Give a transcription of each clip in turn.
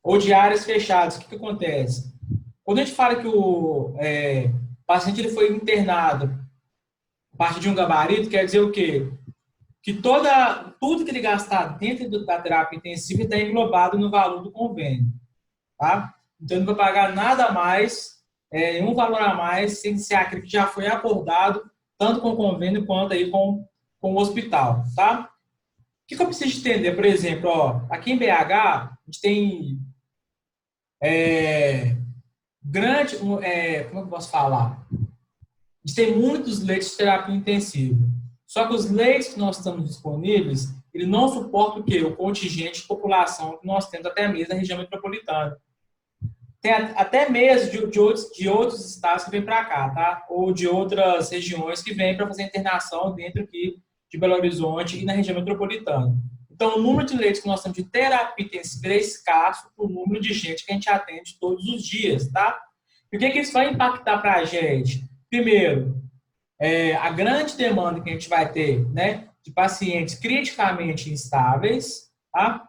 ou de áreas fechadas. O que acontece? Quando a gente fala que o paciente ele foi internado a partir de um gabarito, quer dizer o quê? Que tudo que ele gastar dentro da terapia intensiva está englobado no valor do convênio. Tá? Então, ele não vai pagar nada a mais, um valor a mais, sem ser aquilo que já foi acordado, tanto com o convênio quanto aí com o hospital. Tá? O que eu preciso entender? Por exemplo, ó, aqui em BH, a gente tem como é que eu posso falar? A gente tem muitos leitos de terapia intensiva. Só que os leitos que nós estamos disponíveis, ele não suporta o quê? O contingente de população que nós temos até mesmo na região metropolitana. Tem até mesmo de outros estados que vêm para cá, tá? Ou de outras regiões que vêm para fazer internação dentro aqui de Belo Horizonte e na região metropolitana. Então, o número de leitos que nós temos de terapia intensiva é escasso para o número de gente que a gente atende todos os dias, tá? E o que isso vai impactar para a gente? Primeiro, a grande demanda que a gente vai ter, né, de pacientes criticamente instáveis, tá?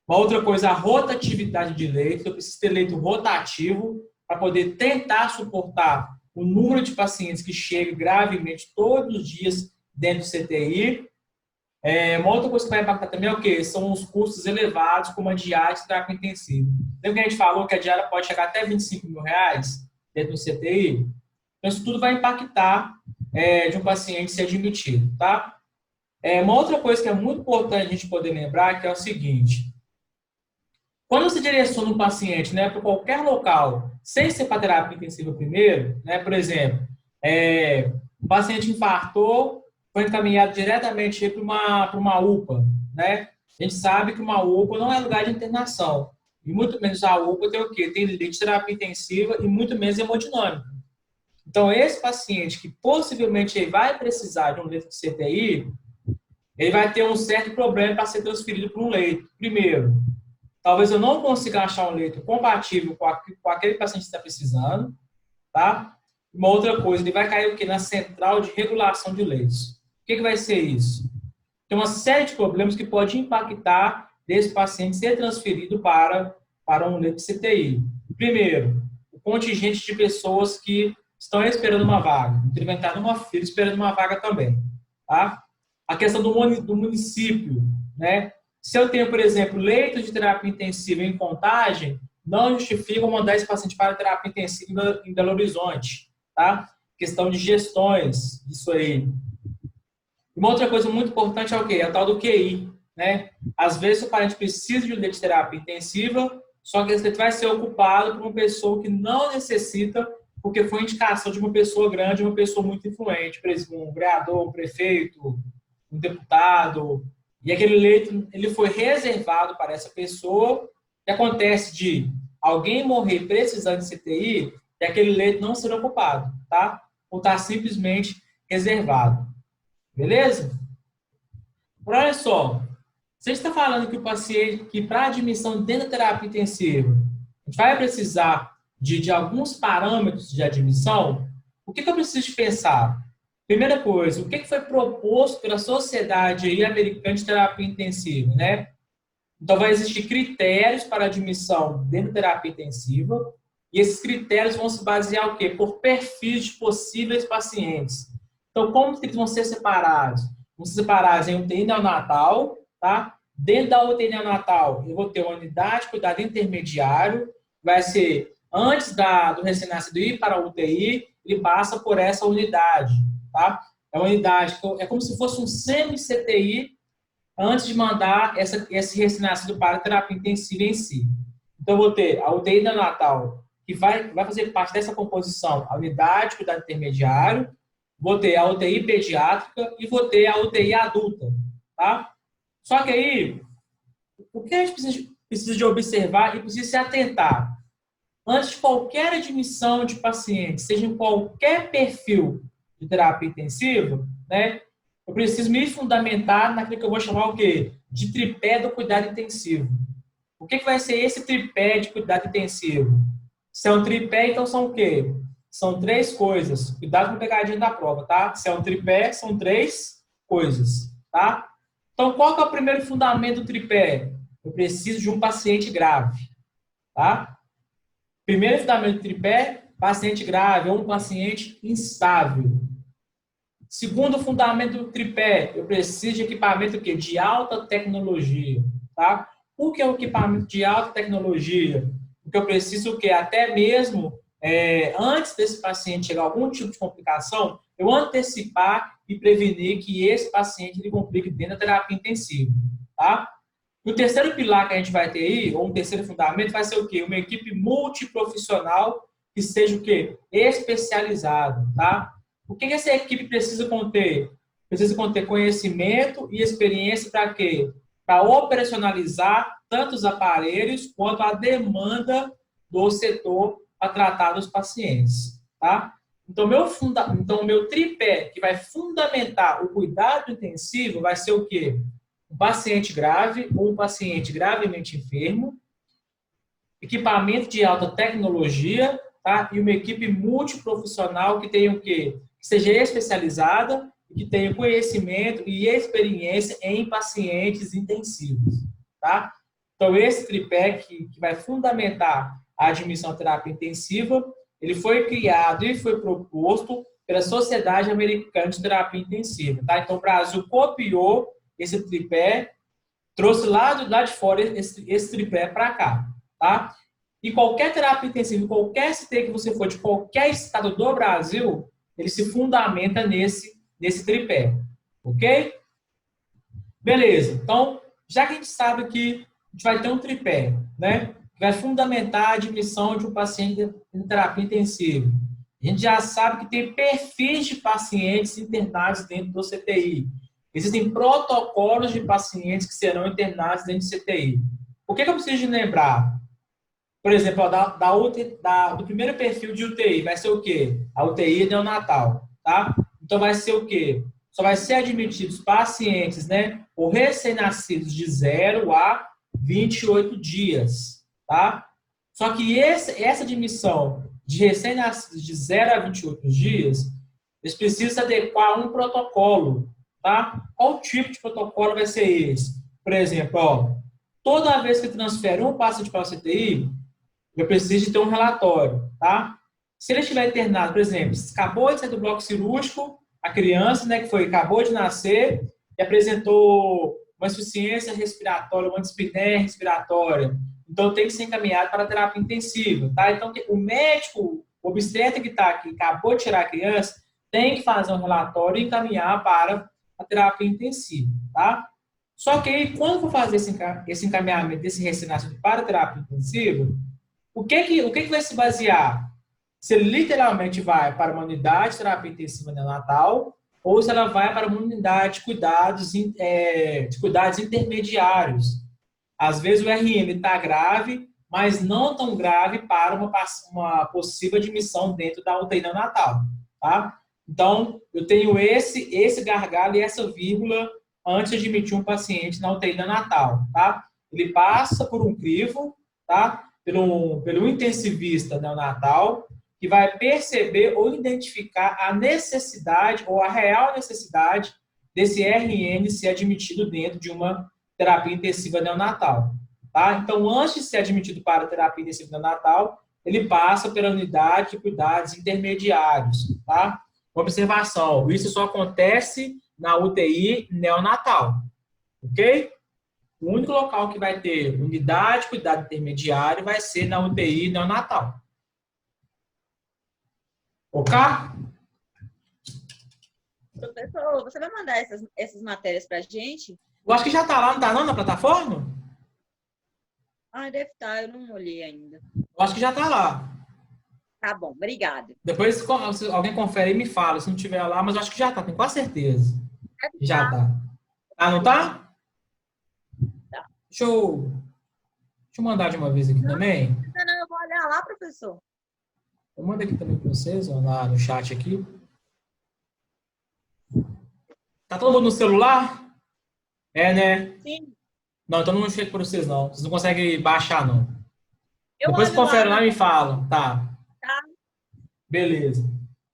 Uma outra coisa, a rotatividade de leito. Eu preciso ter leito rotativo para poder tentar suportar o número de pacientes que chegam gravemente todos os dias dentro do CTI. Uma outra coisa que vai impactar também é o quê? São os custos elevados, como a diária de terapia intensiva. Lembra que a gente falou que a diária pode chegar até R$ 25 mil dentro do CTI? Então, isso tudo vai impactar de um paciente ser admitido, tá? Uma outra coisa que é muito importante a gente poder lembrar que é o seguinte: quando você direciona um paciente, né, para qualquer local, sem ser para terapia intensiva primeiro, né, por exemplo, o paciente infartou, foi encaminhado diretamente para uma UPA, né? A gente sabe que uma UPA não é lugar de internação. E muito menos a UPA tem o quê? Tem leito de terapia intensiva e muito menos hemodinâmica. Então, esse paciente que possivelmente vai precisar de um leito de CTI, ele vai ter um certo problema para ser transferido para um leito. Primeiro, talvez eu não consiga achar um leito compatível com aquele paciente que está precisando, tá? Uma outra coisa, ele vai cair o quê? Na central de regulação de leitos. O que vai ser isso? Tem uma série de problemas que pode impactar desse paciente ser transferido para um leito de CTI. Primeiro, o contingente de pessoas que estão esperando uma vaga. Ele vai entrar numa fila esperando uma vaga também, tá? A questão do município, né? Se eu tenho, por exemplo, leitos de terapia intensiva em Contagem, não justifica mandar esse paciente para terapia intensiva em Belo Horizonte, tá? Questão de gestões, isso aí. Uma outra coisa muito importante é o quê? É a tal do QI, né? Às vezes o paciente precisa de um leito de terapia intensiva, só que esse leito vai ser ocupado por uma pessoa que não necessita, porque foi indicação de uma pessoa grande, uma pessoa muito influente, por exemplo, um vereador, um prefeito, um deputado, e aquele leito ele foi reservado para essa pessoa, e acontece de alguém morrer precisando de CTI, e aquele leito não ser ocupado, tá? Ou está simplesmente reservado. Beleza? Por olha só, você está falando que o paciente, que para admissão dentro da terapia intensiva, a gente vai precisar de alguns parâmetros de admissão. O que eu preciso de pensar? Primeira coisa, o que foi proposto pela Sociedade aí Americana de Terapia Intensiva, né? Então, vai existir critérios para admissão dentro da terapia intensiva, e esses critérios vão se basear o quê? Por perfis de possíveis pacientes. Então, como que eles vão ser separados? Vão ser separados em UTI neonatal, tá? Dentro da UTI neonatal, eu vou ter uma unidade de cuidado intermediário, vai ser antes do recém-nascido ir para a UTI, ele passa por essa unidade, tá? É uma unidade, é como se fosse um semi-CTI antes de mandar esse recém-nascido para a terapia intensiva em si. Então, eu vou ter a UTI neonatal, que vai fazer parte dessa composição, a unidade de cuidado intermediário, vou ter a UTI pediátrica e vou ter a UTI adulta, tá? Só que aí, o que a gente precisa de observar e precisa se atentar? Antes de qualquer admissão de paciente, seja em qualquer perfil de terapia intensiva, né, eu preciso me fundamentar naquilo que eu vou chamar o quê? De tripé do cuidado intensivo. O que vai ser esse tripé de cuidado intensivo? Se é um tripé, então são o quê? São três coisas. Cuidado com a pegadinha da prova, tá? Se é um tripé, são três coisas, tá? Então, qual que é o primeiro fundamento do tripé? Eu preciso de um paciente grave. tá? Primeiro fundamento do tripé, paciente grave ou um paciente instável. Segundo fundamento do tripé, eu preciso de equipamento que de alta tecnologia, tá? Por que o equipamento de alta tecnologia? Porque eu preciso que até mesmo antes desse paciente chegar a algum tipo de complicação, eu antecipar e prevenir que esse paciente ele complique dentro da terapia intensiva, tá? E o terceiro pilar que a gente vai ter aí, ou um terceiro fundamento, vai ser o quê? Uma equipe multiprofissional que seja o quê? Especializado, tá? O que essa equipe precisa conter? Precisa conter conhecimento e experiência para quê? Para operacionalizar tanto os aparelhos quanto a demanda do setor para tratar dos pacientes, tá? Então, o meu tripé que vai fundamentar o cuidado intensivo vai ser o quê? Um paciente grave ou um paciente gravemente enfermo, equipamento de alta tecnologia, tá? E uma equipe multiprofissional que tenha o quê? Que seja especializada e que tenha conhecimento e experiência em pacientes intensivos, tá? Então, esse tripé que vai fundamentar a admissão à terapia intensiva, ele foi criado e foi proposto pela Sociedade Americana de Terapia Intensiva, tá? Então, o Brasil copiou esse tripé, trouxe lá de fora esse tripé para cá, tá? E qualquer terapia intensiva, qualquer CT que você for de qualquer estado do Brasil, ele se fundamenta nesse tripé, ok? Beleza. Então, já que a gente sabe que a gente vai ter um tripé, né? Que vai fundamentar a admissão de um paciente em terapia intensiva. A gente já sabe que tem perfis de pacientes internados dentro do CTI. Existem protocolos de pacientes que serão internados dentro do CTI. O que eu preciso de lembrar? Por exemplo, do primeiro perfil de UTI, vai ser o quê? A UTI neonatal, tá? Então, vai ser o quê? Só vai ser admitidos pacientes, né? Ou recém-nascidos de 0 a 28 dias, tá? Só que essa admissão de recém-nascidos de 0 a 28 dias, eles precisam se adequar a um protocolo, tá? Qual tipo de protocolo vai ser esse? Por exemplo, ó, toda vez que transfere um paciente para o CTI, eu preciso de ter um relatório, tá? Se ele estiver internado, por exemplo, acabou de sair do bloco cirúrgico, a criança, né, acabou de nascer e apresentou uma insuficiência respiratória, uma dispneia respiratória. Então, tem que ser encaminhado para a terapia intensiva, tá? Então, o médico, o obstetra que está aqui, acabou de tirar a criança, tem que fazer um relatório e encaminhar para a terapia intensiva, tá? Só que aí, quando for fazer esse encaminhamento desse recém-nascido para a terapia intensiva, o que vai se basear? Se ele literalmente vai para uma unidade de terapia intensiva neonatal ou se ela vai para uma unidade de cuidados intermediários. Às vezes o RM está grave, mas não tão grave para uma possível admissão dentro da UTI neonatal, tá? Então, eu tenho esse gargalo e essa vírgula antes de admitir um paciente na UTI neonatal, tá? Ele passa por um crivo, tá? Pelo intensivista neonatal, que vai perceber ou identificar a necessidade ou a real necessidade desse RN ser admitido dentro de uma terapia intensiva neonatal. Tá? Então, antes de ser admitido para a terapia intensiva neonatal, ele passa pela unidade de cuidados intermediários. Tá? Observação, isso só acontece na UTI neonatal. Ok? O único local que vai ter unidade de cuidado intermediário vai ser na UTI neonatal. Ok? Professor, você vai mandar essas matérias para a gente? Eu acho que já está lá, não está não, na plataforma? Ah, deve estar, eu não olhei ainda. Eu acho que já está lá. Tá bom, obrigada. Depois, se alguém confere e me fala, se não tiver lá, mas eu acho que já está, tenho quase certeza. Já está. Ah, não está? Tá. Deixa eu mandar de uma vez aqui também. Não, eu vou olhar lá, professor. Eu mando aqui também para vocês, ó, lá no chat aqui. Tá todo mundo no celular? É, né? Sim. Não, então não chega para vocês, não. Vocês não conseguem baixar, não. Eu Depois confere lá e me falam. Tá. Tá. Beleza.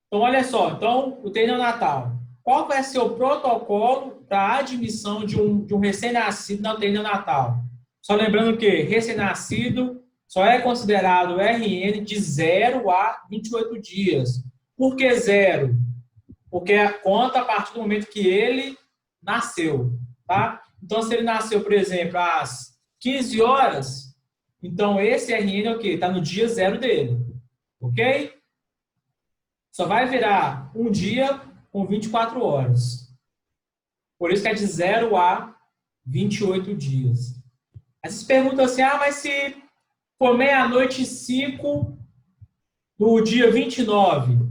Então, olha só. Então, o treino neonatal. Qual vai ser o protocolo para a admissão de um recém-nascido na UTI neonatal? Só lembrando que recém-nascido só é considerado o RN de 0 a 28 dias. Por que 0? Porque conta a partir do momento que ele nasceu, tá? Então, se ele nasceu, por exemplo, às 15 horas, então esse RN é o quê? Está no dia 0 dele, ok? Só vai virar um dia com 24 horas. Por isso que é de 0 a 28 dias. Aí vocês perguntam assim, mas se for meia-noite e 5 no dia 29,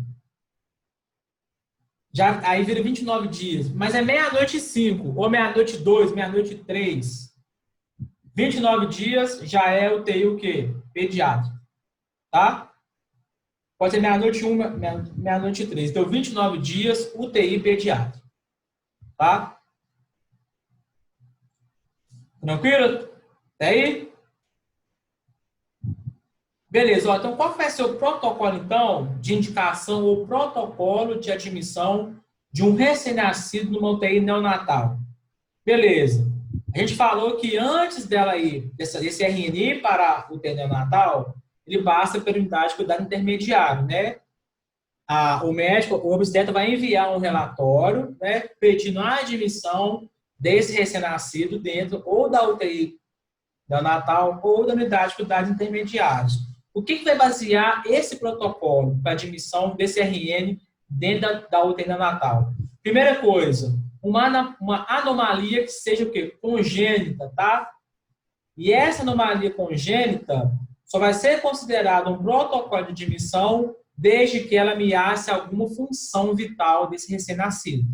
aí vira 29 dias. Mas é meia-noite e 5, ou meia-noite e 2, meia-noite e 3. 29 dias já é UTI o quê? Pediátrico. Tá? Pode ser meia-noite e 1, meia-noite e 3. Então, 29 dias, UTI pediátrico. Tá? Tranquilo? Até aí? Beleza. Ó, então, qual vai ser o protocolo, então, de indicação ou protocolo de admissão de um recém-nascido numa UTI neonatal? Beleza. A gente falou que antes dela ir, desse RNI para o UTI neonatal, ele passa pela unidade de cuidado intermediário, né? O médico, o obstetra vai enviar um relatório, né, pedindo a admissão desse recém-nascido dentro ou da UTI neonatal ou da unidade de cuidados intermediários. O que vai basear esse protocolo para admissão desse RN dentro da UTI neonatal? Primeira coisa, uma anomalia que seja o quê? Congênita, tá? E essa anomalia congênita só vai ser considerada um protocolo de admissão desde que ela ameace alguma função vital desse recém-nascido,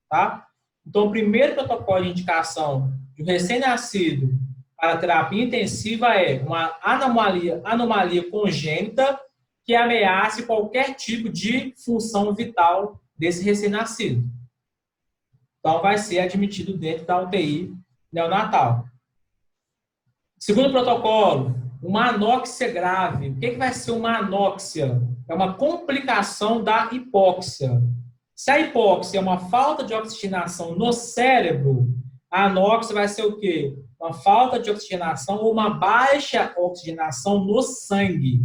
tá? Então, o primeiro protocolo de indicação de um recém-nascido para terapia intensiva é uma anomalia congênita que ameace qualquer tipo de função vital desse recém-nascido. Então, vai ser admitido dentro da UTI neonatal. Segundo protocolo, uma anóxia grave. O que vai ser uma anóxia? É uma complicação da hipóxia. Se a hipóxia é uma falta de oxigenação no cérebro, a anóxia vai ser o quê? Uma falta de oxigenação ou uma baixa oxigenação no sangue.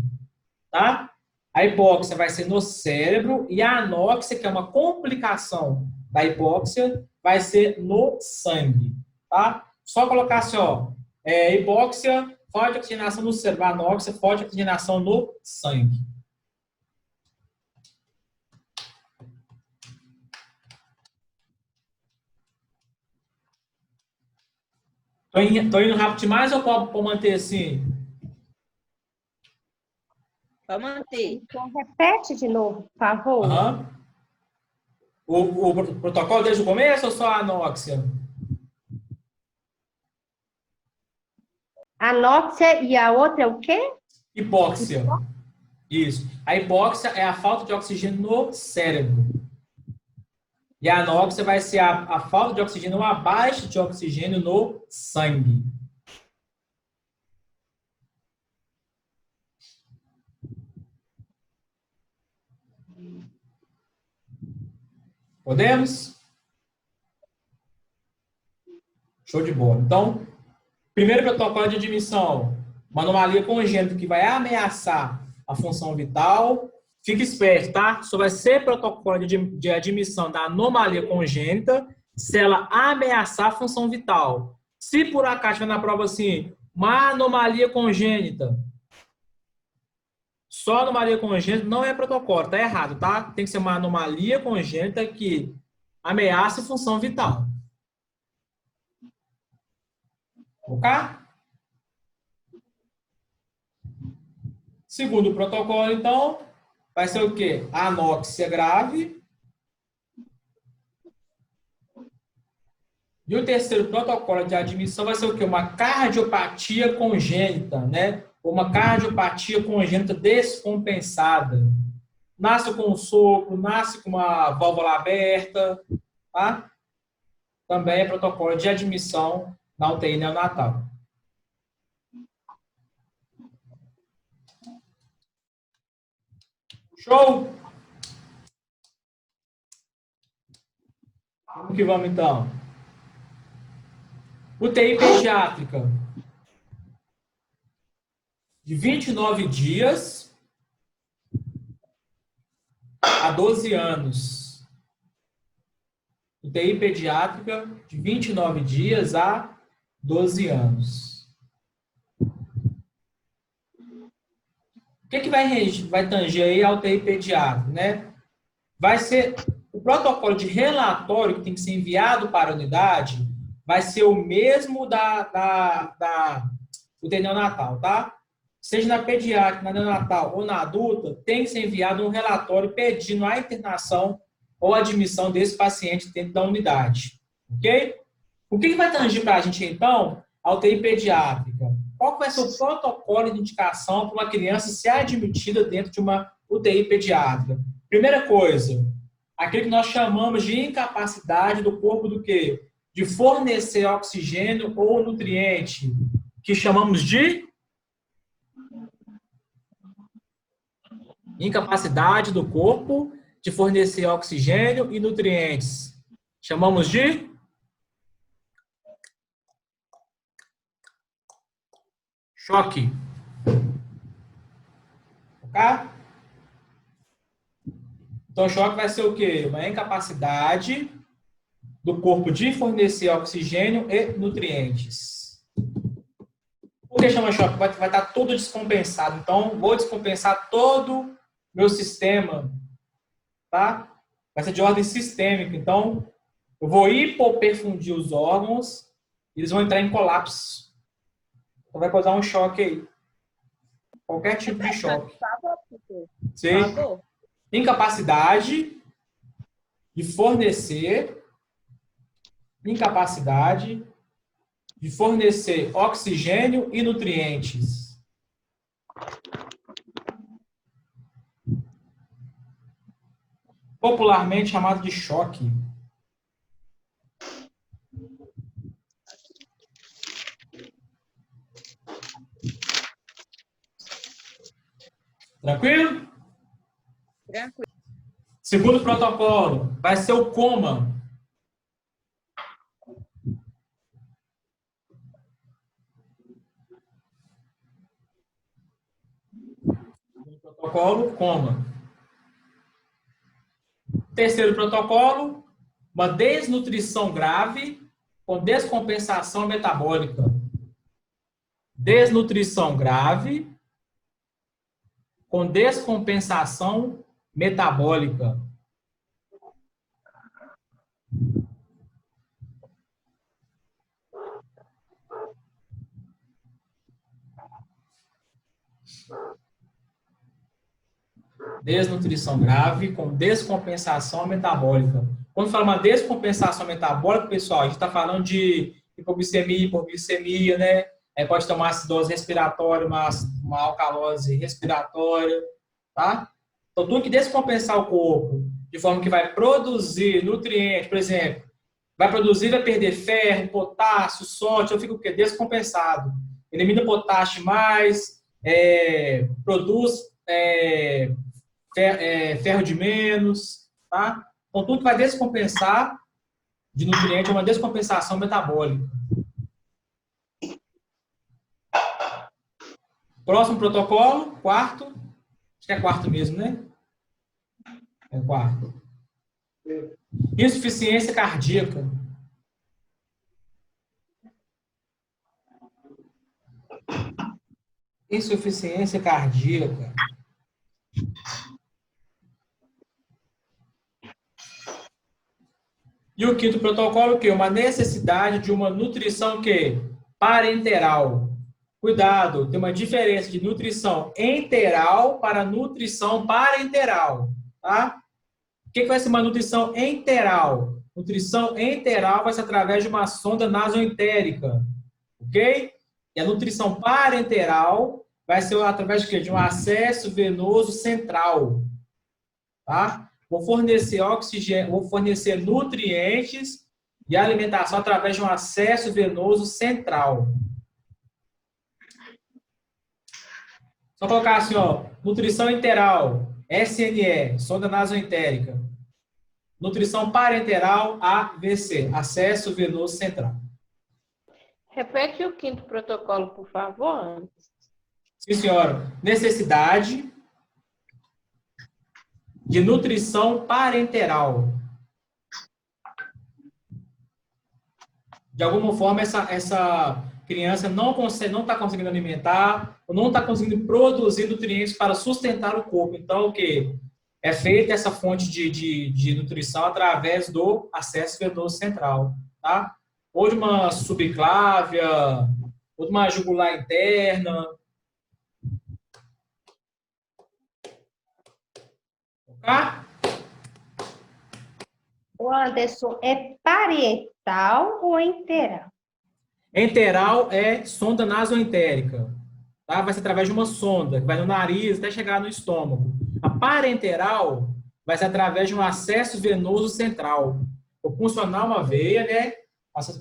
Tá? A hipóxia vai ser no cérebro e a anóxia, que é uma complicação da hipóxia, vai ser no sangue. Tá? Só colocar assim, ó, hipóxia, falta de oxigenação no cérebro, anóxia, falta de oxigenação no sangue. Tô indo rápido demais ou pode manter assim? Pode manter. Então, repete de novo, por favor. Uhum. O protocolo desde o começo ou só a anóxia? Anóxia e a outra é o quê? Hipóxia. Isso. A hipóxia é a falta de oxigênio no cérebro. E a anóxia vai ser a falta de oxigênio ou a baixa de oxigênio no sangue. Podemos? Show de bola. Então, primeiro protocolo de admissão, uma anomalia congênita que vai ameaçar a função vital. Fique esperto, tá? Só vai ser protocolo de admissão da anomalia congênita se ela ameaçar a função vital. Se por acaso tiver na prova assim, uma anomalia congênita, só anomalia congênita não é protocolo, tá errado, tá? Tem que ser uma anomalia congênita que ameaça a função vital. Ok? Segundo protocolo, então, vai ser o quê? Anóxia grave. E o terceiro protocolo de admissão vai ser o quê? Uma cardiopatia congênita, né? Ou uma cardiopatia congênita descompensada. Nasce com um sopro, nasce com uma válvula aberta, tá? Também é protocolo de admissão na UTI neonatal. Show? Vamos que vamos, então. UTI pediátrica. de 29 dias a 12 anos. UTI pediátrica de 29 dias a 12 anos. O que vai tanger aí a UTI pediátrica, né? Vai ser o protocolo de relatório que tem que ser enviado para a unidade, vai ser o mesmo da UTI neonatal, tá? Seja na pediátrica, na neonatal ou na adulta, tem que ser enviado um relatório pedindo a internação ou admissão desse paciente dentro da unidade, ok? O que vai tanger para a gente, então, a UTI pediátrica? Qual vai ser o protocolo de indicação para uma criança ser admitida dentro de uma UTI pediátrica? Primeira coisa, aquilo que nós chamamos de incapacidade do corpo do quê? De fornecer oxigênio ou nutriente, que chamamos de incapacidade do corpo de fornecer oxigênio e nutrientes. Chamamos de choque. Ok? Então, o choque vai ser o quê? Uma incapacidade do corpo de fornecer oxigênio e nutrientes. Por que chama choque? Vai estar todo descompensado. Então, vou descompensar todo o meu sistema, tá? Vai ser de ordem sistêmica. Então, eu vou hipoperfundir os órgãos e eles vão entrar em colapso. Então, vai causar um choque aí. Qualquer tipo de choque. Sim. Incapacidade de fornecer oxigênio e nutrientes. Popularmente chamado de choque. Tranquilo? Tranquilo. Segundo protocolo, vai ser o coma. Protocolo, coma. Terceiro protocolo, uma desnutrição grave com descompensação metabólica. Desnutrição grave com descompensação metabólica. Desnutrição grave com descompensação metabólica. Quando fala uma descompensação metabólica, pessoal, a gente está falando de hipoglicemia, hiperglicemia, né? Pode ter uma acidose respiratória, uma alcalose respiratória, tá? Então, tudo que descompensar o corpo, de forma que vai produzir nutrientes, por exemplo, vai perder ferro, potássio, sódio, eu fico o quê? Descompensado. Elimina potássio mais, produz ferro de menos, tá? Então, tudo que vai descompensar de nutriente é uma descompensação metabólica. Próximo protocolo, quarto. Acho que é quarto mesmo, né? É quarto. Insuficiência cardíaca. Insuficiência cardíaca. E o quinto protocolo, o quê? Uma necessidade de uma nutrição o quê? Parenteral. Cuidado, tem uma diferença de nutrição enteral para nutrição parenteral, tá? O que vai ser uma nutrição enteral? Nutrição enteral vai ser através de uma sonda nasoentérica, ok? E a nutrição parenteral vai ser através de quê? De um acesso venoso central, tá? Vou fornecer oxigênio, vou fornecer nutrientes e alimentação através de um acesso venoso central. Só colocar assim, ó, nutrição enteral, SNE, sonda nasoentérica. Nutrição parenteral, AVC, acesso venoso central. Repete o quinto protocolo, por favor. Sim, senhora. Necessidade de nutrição parenteral. De alguma forma, essa criança não está conseguindo alimentar ou não está conseguindo produzir nutrientes para sustentar o corpo. Então, o quê? É feita essa fonte de nutrição através do acesso venoso central, tá? Ou de uma subclávia, ou de uma jugular interna. Tá? O Anderson, é parietal ou interal? Enteral é sonda nasoentérica. Tá? Vai ser através de uma sonda, que vai no nariz até chegar no estômago. A parenteral vai ser através de um acesso venoso central. Vou funcionar uma veia, né?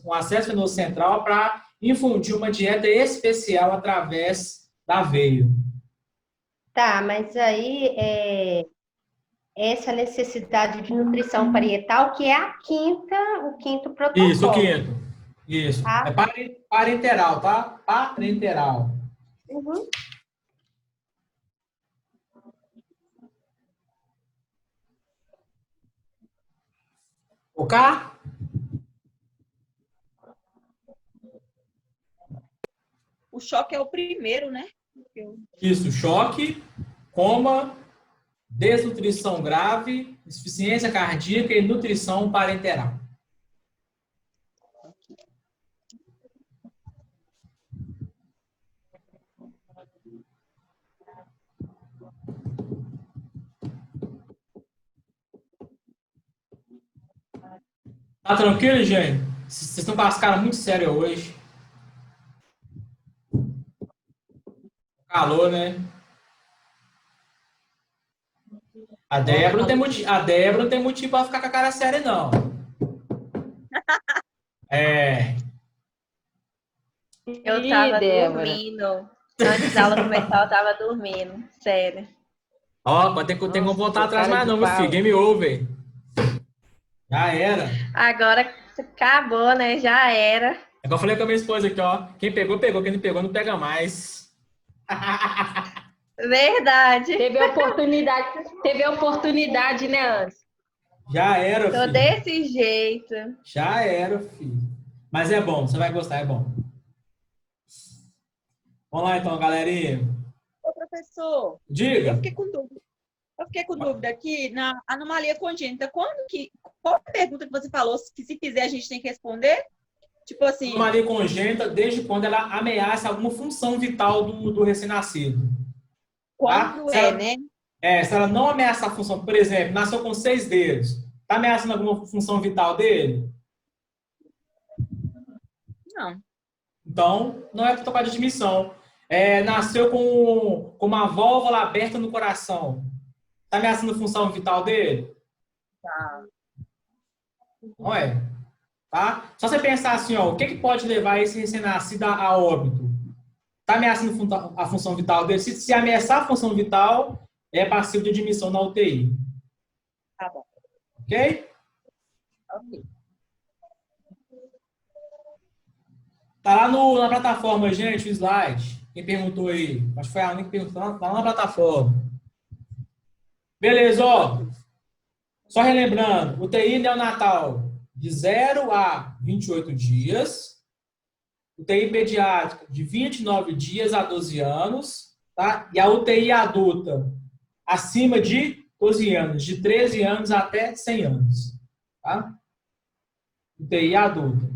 Um acesso venoso central para infundir uma dieta especial através da veia. Tá, mas aí essa necessidade de nutrição parietal, que é o quinto Isso, o protocolo, quinto. Isso. É tá? parenteral, tá? Parenteral. Uhum. Ok? O choque é o primeiro, né? Isso, choque, coma, desnutrição grave, insuficiência cardíaca e nutrição parenteral. Tá tranquilo, gente? Vocês estão com as caras muito sérias hoje. Calor, né? A Débora não tem motivo para ficar com a cara séria, não. É. Eu Ih, tava Débora. dormindo. Antes da aula começar, eu tava dormindo. Sério. Ó, mas tem que Nossa, voltar atrás cara mais de não, meu pau. filho. Game over. Já era. Agora acabou, né? Já era. É igual eu falei com a minha esposa aqui, ó. Quem pegou, pegou. Quem não pegou, não pega mais. Verdade. Teve a oportunidade, né, Anderson? Já era, Tô filho. desse jeito. Já era, filho. Mas é bom, você vai gostar, é bom. Vamos lá então, galerinha. Ô, professor, eu Diga. fiquei com dúvida. Eu fiquei com dúvida aqui na anomalia congênita. Qual a pergunta que você falou que se fizer a gente tem que responder? Tipo assim, Anomalia congênita, desde quando ela ameaça alguma função vital do recém-nascido. Tá? quando é, né? Se ela não ameaçar a função, por exemplo, nasceu com 6 dedos, tá ameaçando alguma função vital dele? Não. Então, não é protocolo de admissão. Nasceu com uma válvula aberta no coração. Tá ameaçando a função vital dele? Tá. Não é. Tá? Só você pensar assim, ó, o que pode levar esse recém-nascido a óbito? Está ameaçando a função vital dele? Se ameaçar a função vital, é passivo de admissão na UTI. Tá bom. Ok? Ok. Tá lá na plataforma, gente, o slide. Quem perguntou aí? Acho que foi a única que perguntou. Tá lá na plataforma. Beleza, ó. Só relembrando, UTI neonatal de 0 a 28 dias. UTI pediátrica de 29 dias a 12 anos. Tá? E a UTI adulta acima de 12 anos, de 13 anos até 100 anos. Tá? UTI adulta.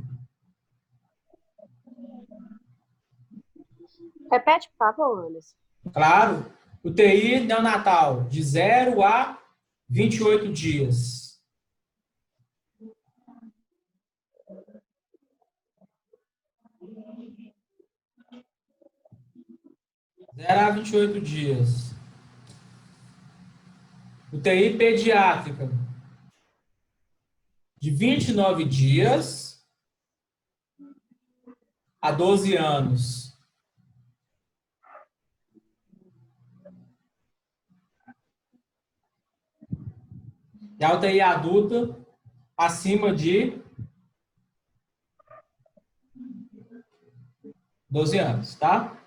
Repete, por favor, Anderson. Claro. UTI neonatal de 0 a 28 dias. Zero a 28 dias. UTI pediátrica de 29 dias a 12 anos. E a UTI adulta acima de 12 anos, tá?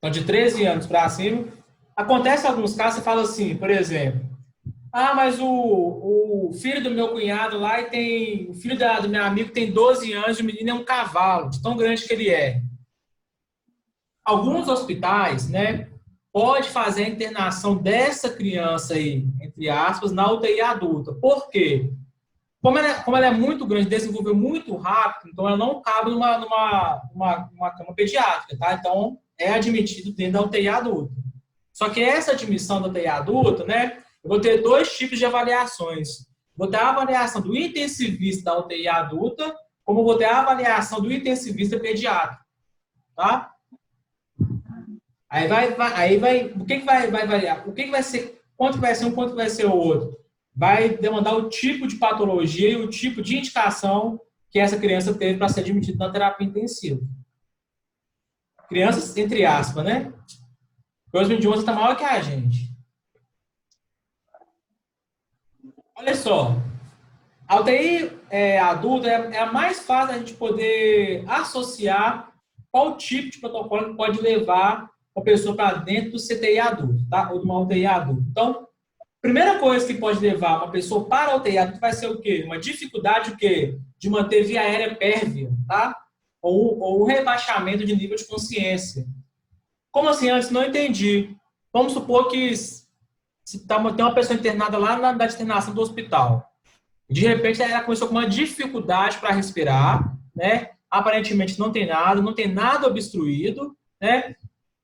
Então, de 13 anos para cima. Acontece alguns casos, você fala assim, por exemplo, mas o filho do meu cunhado lá e tem. O filho do meu amigo tem 12 anos e o menino é um cavalo, de tão grande que ele é. Alguns hospitais, né, pode fazer a internação dessa criança aí, entre aspas, na UTI adulta. Por quê? Como ela é muito grande, desenvolveu muito rápido, então ela não cabe numa cama pediátrica, tá? Então, é admitido dentro da UTI adulta. Só que essa admissão da UTI adulta, né, eu vou ter dois tipos de avaliações. Vou ter a avaliação do intensivista da UTI adulta, como vou ter a avaliação do intensivista pediátrico, tá? Aí o que vai variar? O que vai ser, quanto vai ser um, quanto vai ser o outro? Vai demandar o tipo de patologia e o tipo de indicação que essa criança teve para ser admitida na terapia intensiva. Crianças, entre aspas, né? O Cosme de 11 está maior que a gente. Olha só, a UTI adulta é a mais fácil da gente poder associar qual tipo de protocolo que pode levar a pessoa para dentro do CTI adulto, tá? Ou de uma UTI adulta. Então, primeira coisa que pode levar uma pessoa para a UTI adulto vai ser o quê? Uma dificuldade o quê? De manter via aérea pérvia, tá? Ou um rebaixamento de nível de consciência. Como assim? Antes não entendi. Vamos supor que tem uma pessoa internada lá na internação do hospital. De repente, ela começou com uma dificuldade para respirar, né? Aparentemente não tem nada obstruído, né?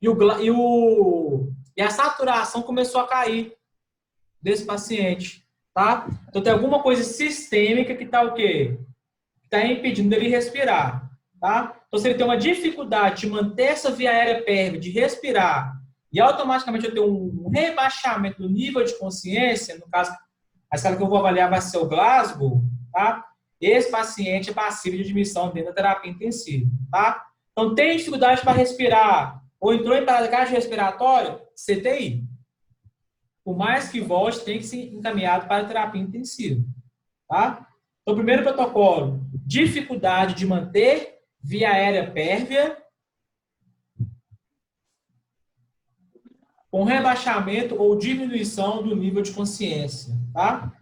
E a saturação começou a cair desse paciente, tá? Então tem alguma coisa sistêmica que está o quê? Está impedindo dele respirar, tá? Então se ele tem uma dificuldade de manter essa via aérea pérvia, de respirar, e automaticamente eu tenho um rebaixamento do nível de consciência, no caso, a escala que eu vou avaliar vai ser o Glasgow, tá? Esse paciente é passível de admissão dentro da terapia intensiva, tá? Então tem dificuldade para respirar, ou entrou em parada cardiorrespiratória, CTI. Por mais que volte, tem que ser encaminhado para a terapia intensiva, tá? Então, primeiro protocolo, dificuldade de manter via aérea pérvia com rebaixamento ou diminuição do nível de consciência, tá?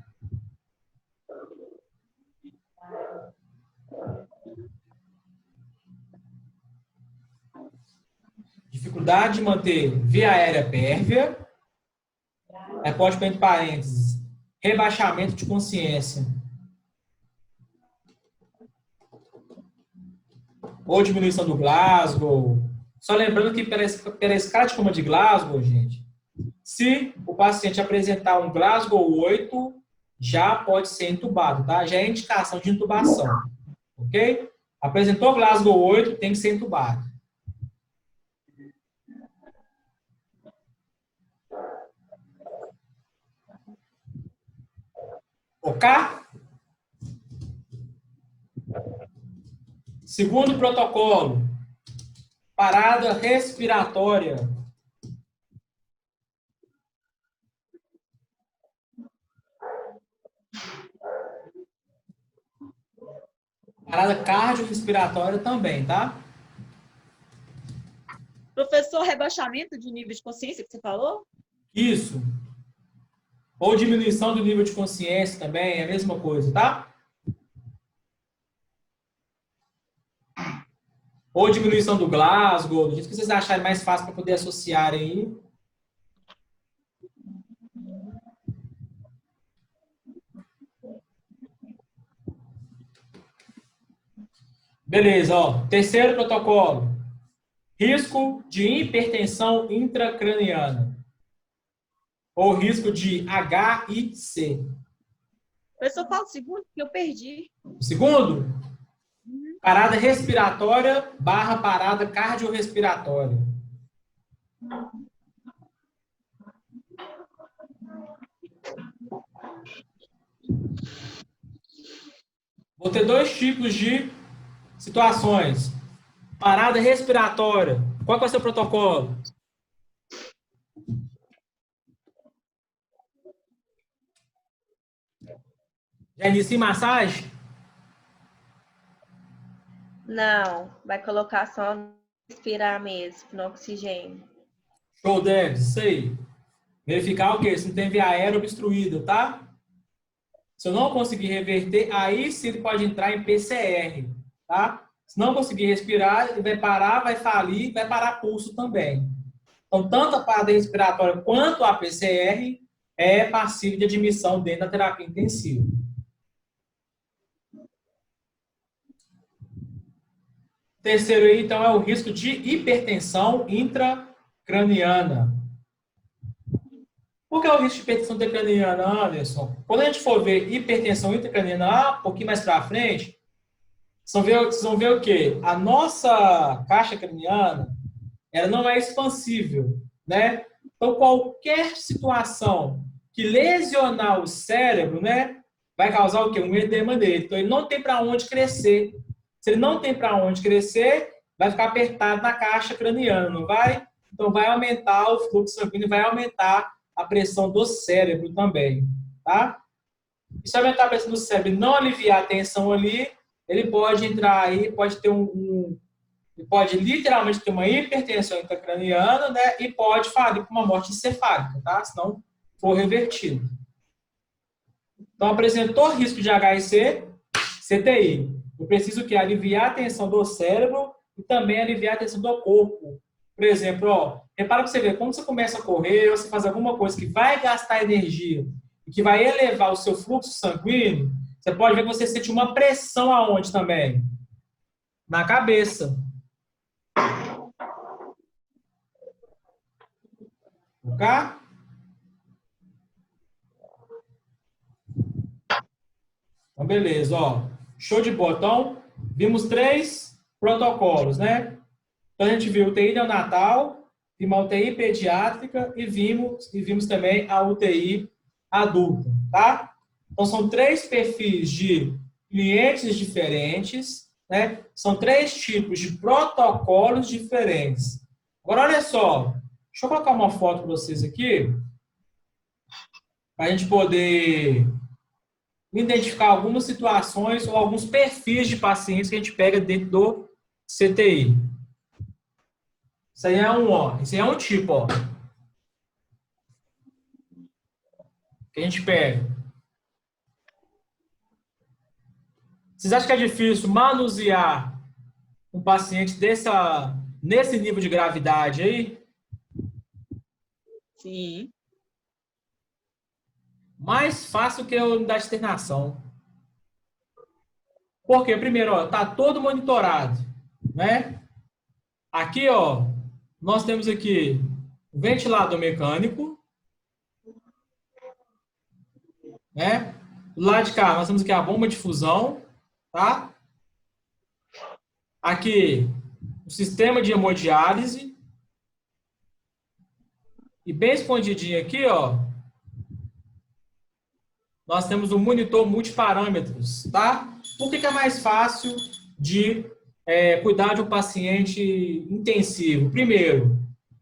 Dificuldade de manter via aérea pérvia, pode pôr entre parênteses, rebaixamento de consciência ou diminuição do Glasgow. Só lembrando que pela escala de coma de Glasgow, gente, se o paciente apresentar um Glasgow 8, já pode ser entubado, tá? Já é indicação de intubação, ok? Apresentou Glasgow 8, tem que ser entubado. Ok? Segundo protocolo, parada respiratória. Parada cardiorrespiratória também, tá? Professor, rebaixamento de nível de consciência que você falou? Isso. Ou diminuição do nível de consciência também, é a mesma coisa, tá? Ou diminuição do Glasgow, do jeito que vocês acharem mais fácil para poder associar aí. Beleza, ó. Terceiro protocolo. Risco de hipertensão intracraniana. Ou risco de HIC. Professor, fala o segundo, que eu perdi. O segundo? Parada respiratória / parada cardiorrespiratória. Vou ter dois tipos de situações. Parada respiratória. Qual vai ser o protocolo? Já inicia massagem? Não, vai colocar só Respirar mesmo, no oxigênio. Show, Debs, isso aí. Verificar o quê? Se não tem via aérea obstruída, tá? Se eu não conseguir reverter, aí sim ele pode entrar em PCR, tá? Se não conseguir respirar, ele vai parar, vai falir, vai parar pulso também. Então, tanto a parada respiratória quanto a PCR é passível de admissão dentro da terapia intensiva. Terceiro aí, então, é o risco de hipertensão intracraniana. Por que o risco de hipertensão intracraniana, Anderson? Quando a gente for ver hipertensão intracraniana um pouquinho mais para frente, vocês vão ver o quê? A nossa caixa craniana, ela não é expansível, né? Então, qualquer situação que lesionar o cérebro, né, vai causar o quê? Um edema dele. Então, ele não tem para onde crescer. Se ele não tem para onde crescer, vai ficar apertado na caixa craniana, não vai? Então, vai aumentar o fluxo sanguíneo, vai aumentar a pressão do cérebro também, tá? E se aumentar a pressão do cérebro e não aliviar a tensão ali, ele pode entrar aí, pode ter ele pode literalmente ter uma hipertensão intracraniana, né? E pode falir com uma morte encefálica, tá? Se não for revertido. Então, apresentou risco de HIC, CTI. Eu preciso que aliviar a tensão do cérebro e também aliviar a tensão do corpo. Por exemplo, ó, repara para você ver, quando você começa a correr, ou você faz alguma coisa que vai gastar energia e que vai elevar o seu fluxo sanguíneo, você pode ver que você sente uma pressão aonde também? Na cabeça. Ok? Então, beleza, ó. Show de bola. Então, vimos 3 protocolos, né? Então, a gente viu UTI neonatal, vimos a UTI pediátrica e vimos também a UTI adulta, tá? Então, são 3 perfis de clientes diferentes, né? São 3 tipos de protocolos diferentes. Agora, olha só. Deixa eu colocar uma foto para vocês aqui, para a gente poder identificar algumas situações ou alguns perfis de pacientes que a gente pega dentro do CTI. Isso aí é isso aí é um tipo, ó. Que a gente pega. Vocês acham que é difícil manusear um paciente nesse nível de gravidade aí? Sim. Mais fácil que a unidade de internação. Porque, primeiro, ó, tá todo monitorado, né? Aqui, ó, nós temos aqui o ventilador mecânico, né? Do lado de cá, nós temos aqui a bomba de fusão, tá? Aqui, o sistema de hemodiálise. E bem escondidinho aqui, ó, nós temos um monitor multiparâmetros, tá? Por que é mais fácil de cuidar de um paciente intensivo? Primeiro,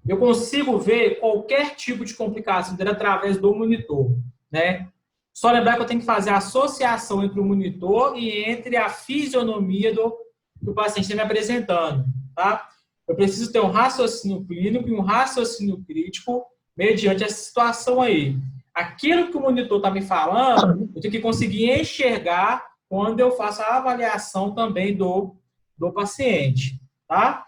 eu consigo ver qualquer tipo de complicação dele através do monitor, né? Só lembrar que eu tenho que fazer a associação entre o monitor e entre a fisionomia que o paciente está me apresentando, tá? Eu preciso ter um raciocínio clínico e um raciocínio crítico mediante essa situação aí. Aquilo que o monitor está me falando, eu tenho que conseguir enxergar quando eu faço a avaliação também do paciente, tá?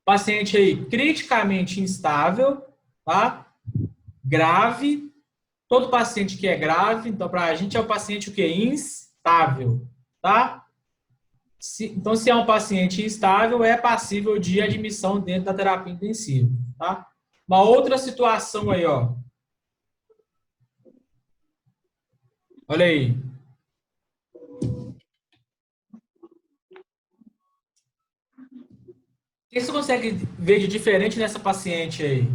Paciente aí criticamente instável, tá? Grave. Todo paciente que é grave, então para a gente é o paciente o quê? Instável, tá? Então, se é um paciente instável, é passível de admissão dentro da terapia intensiva, tá? Uma outra situação aí, ó. Olha aí. O que você consegue ver de diferente nessa paciente aí?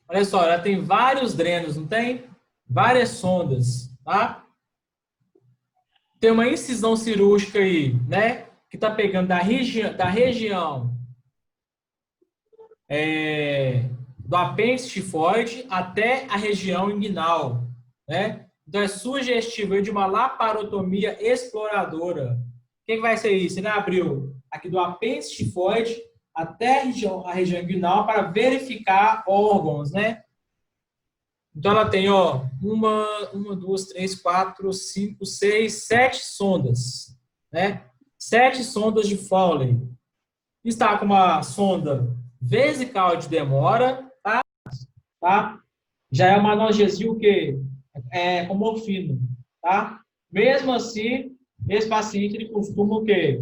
Olha só, ela tem vários drenos, não tem? Várias sondas, tá? Tem uma incisão cirúrgica aí, né? Que tá pegando da região do apêndice tifoide até a região inguinal, né? Então, é sugestivo de uma laparotomia exploradora. O que vai ser isso? Ele abriu aqui do apêndice tifoide até a região inguinal para verificar órgãos, né? Então, ela tem, ó, uma, duas, três, quatro, cinco, seis, 7 sondas, né? 7 sondas de Foley. Está com uma sonda vesical de demora, tá? Já é uma analgesia o quê? Com morfina, tá? Mesmo assim, esse paciente ele costuma o quê?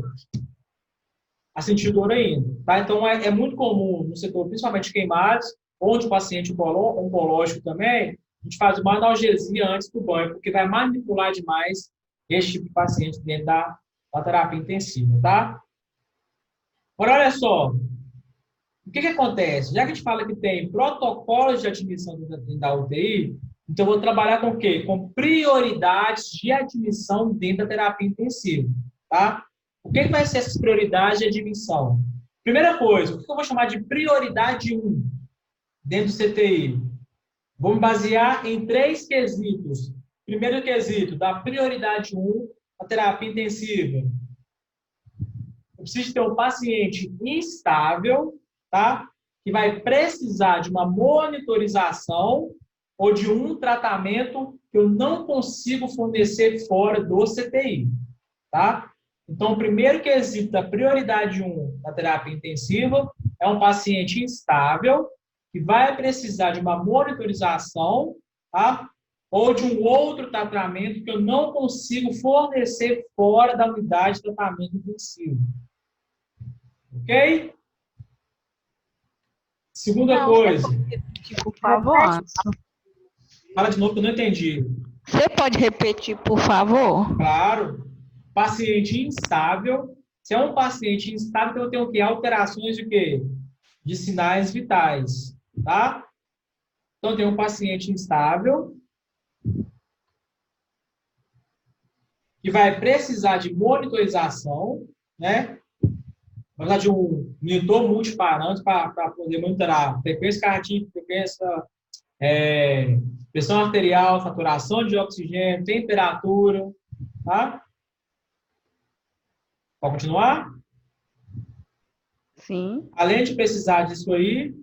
A sentir dor ainda, tá? Então, é muito comum no setor, principalmente queimados, onde o paciente oncológico também, a gente faz uma analgesia antes do banho, porque vai manipular demais esse tipo de paciente dentro da terapia intensiva, tá? Agora, olha só, o que acontece? Já que a gente fala que tem protocolos de admissão dentro da UTI, então eu vou trabalhar com o quê? Com prioridades de admissão dentro da terapia intensiva, tá? O que vai ser essas prioridades de admissão? Primeira coisa, o que eu vou chamar de prioridade 1 dentro do CTI? Vou me basear em 3 quesitos. Primeiro quesito, da prioridade 1, a terapia intensiva. Eu preciso ter um paciente instável, tá? Que vai precisar de uma monitorização ou de um tratamento que eu não consigo fornecer fora do CTI, tá? Então, o primeiro quesito da prioridade 1 da terapia intensiva é um paciente instável que vai precisar de uma monitorização, tá? Ou de um outro tratamento que eu não consigo fornecer fora da unidade de tratamento intensivo. Ok? Segunda coisa. Por favor, Anderson. Fala de novo que eu não entendi. Você pode repetir, por favor? Claro. Paciente instável. Se é um paciente instável, então eu tenho o quê? Alterações de quê? De sinais vitais. Tá? Então, eu tenho um paciente instável que vai precisar de monitorização, né? Na verdade, um monitor multiparâmetro para poder monitorar frequência cardíaca, frequência, pressão arterial, saturação de oxigênio, temperatura, tá? Pode continuar? Sim. Além de precisar disso aí,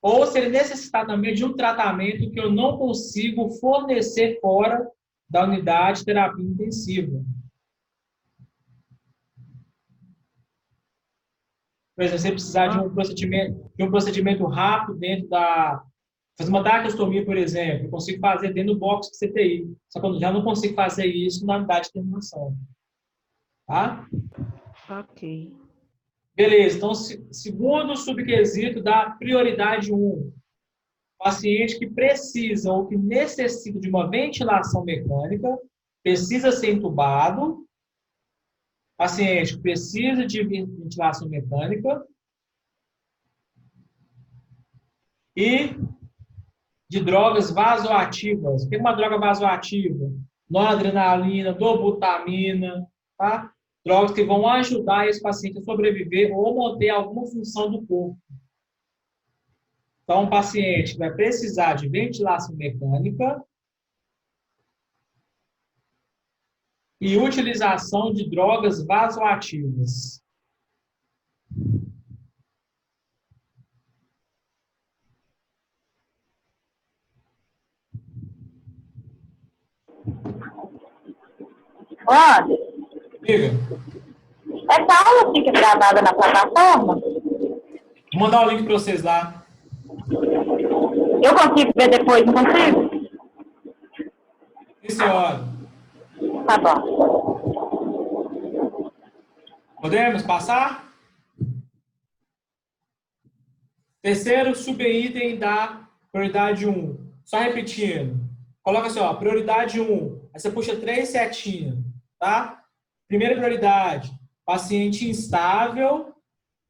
ou se ele necessitar também de um tratamento que eu não consigo fornecer fora da unidade de terapia intensiva. Por exemplo, você precisar de um procedimento rápido dentro da... Fazer uma traqueostomia, por exemplo, eu consigo fazer dentro do box de CTI. Só que eu já não consigo fazer isso na unidade de terminação. Tá? Ok. Beleza. Então, segundo subquesito da prioridade 1. Paciente que precisa ou que necessita de uma ventilação mecânica, precisa ser entubado. Paciente que precisa de ventilação mecânica e de drogas vasoativas. O que é uma droga vasoativa? Noradrenalina, dobutamina, tá? Drogas que vão ajudar esse paciente a sobreviver ou manter alguma função do corpo. Então, um paciente vai precisar de ventilação mecânica e utilização de drogas vasoativas. Anderson, Diga. essa aula fica gravada na plataforma? Vou mandar o link para vocês lá. Eu consigo ver depois, não consigo? Sim, senhora. Tá bom. Podemos passar? Terceiro subitem da prioridade 1. Só repetindo. Coloca assim, ó, prioridade 1. Aí você puxa 3 setinhas, tá? Primeira prioridade, paciente instável,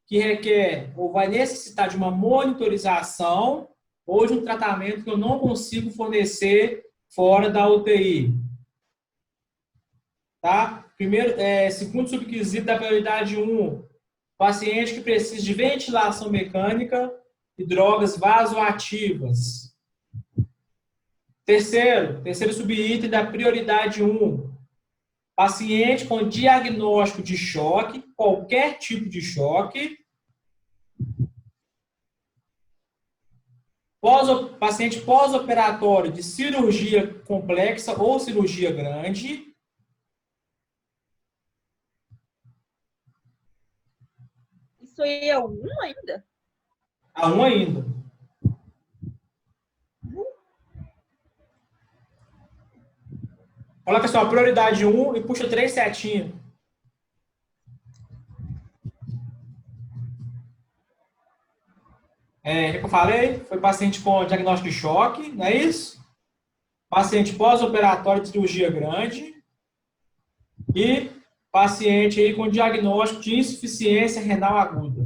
que requer ou vai necessitar de uma monitorização ou de um tratamento que eu não consigo fornecer fora da UTI. Tá? Segundo subquisito da prioridade 1, paciente que precisa de ventilação mecânica e drogas vasoativas. Terceiro subitem da prioridade 1. Paciente com diagnóstico de choque, qualquer tipo de choque. Paciente pós-operatório de cirurgia complexa ou cirurgia grande. Isso aí é o 1 ainda? A 1 ainda. Coloca só a prioridade 1 e puxa 3 setinhas. O que eu falei? Foi paciente com diagnóstico de choque, não é isso? Paciente pós-operatório de cirurgia grande. E paciente aí com diagnóstico de insuficiência renal aguda.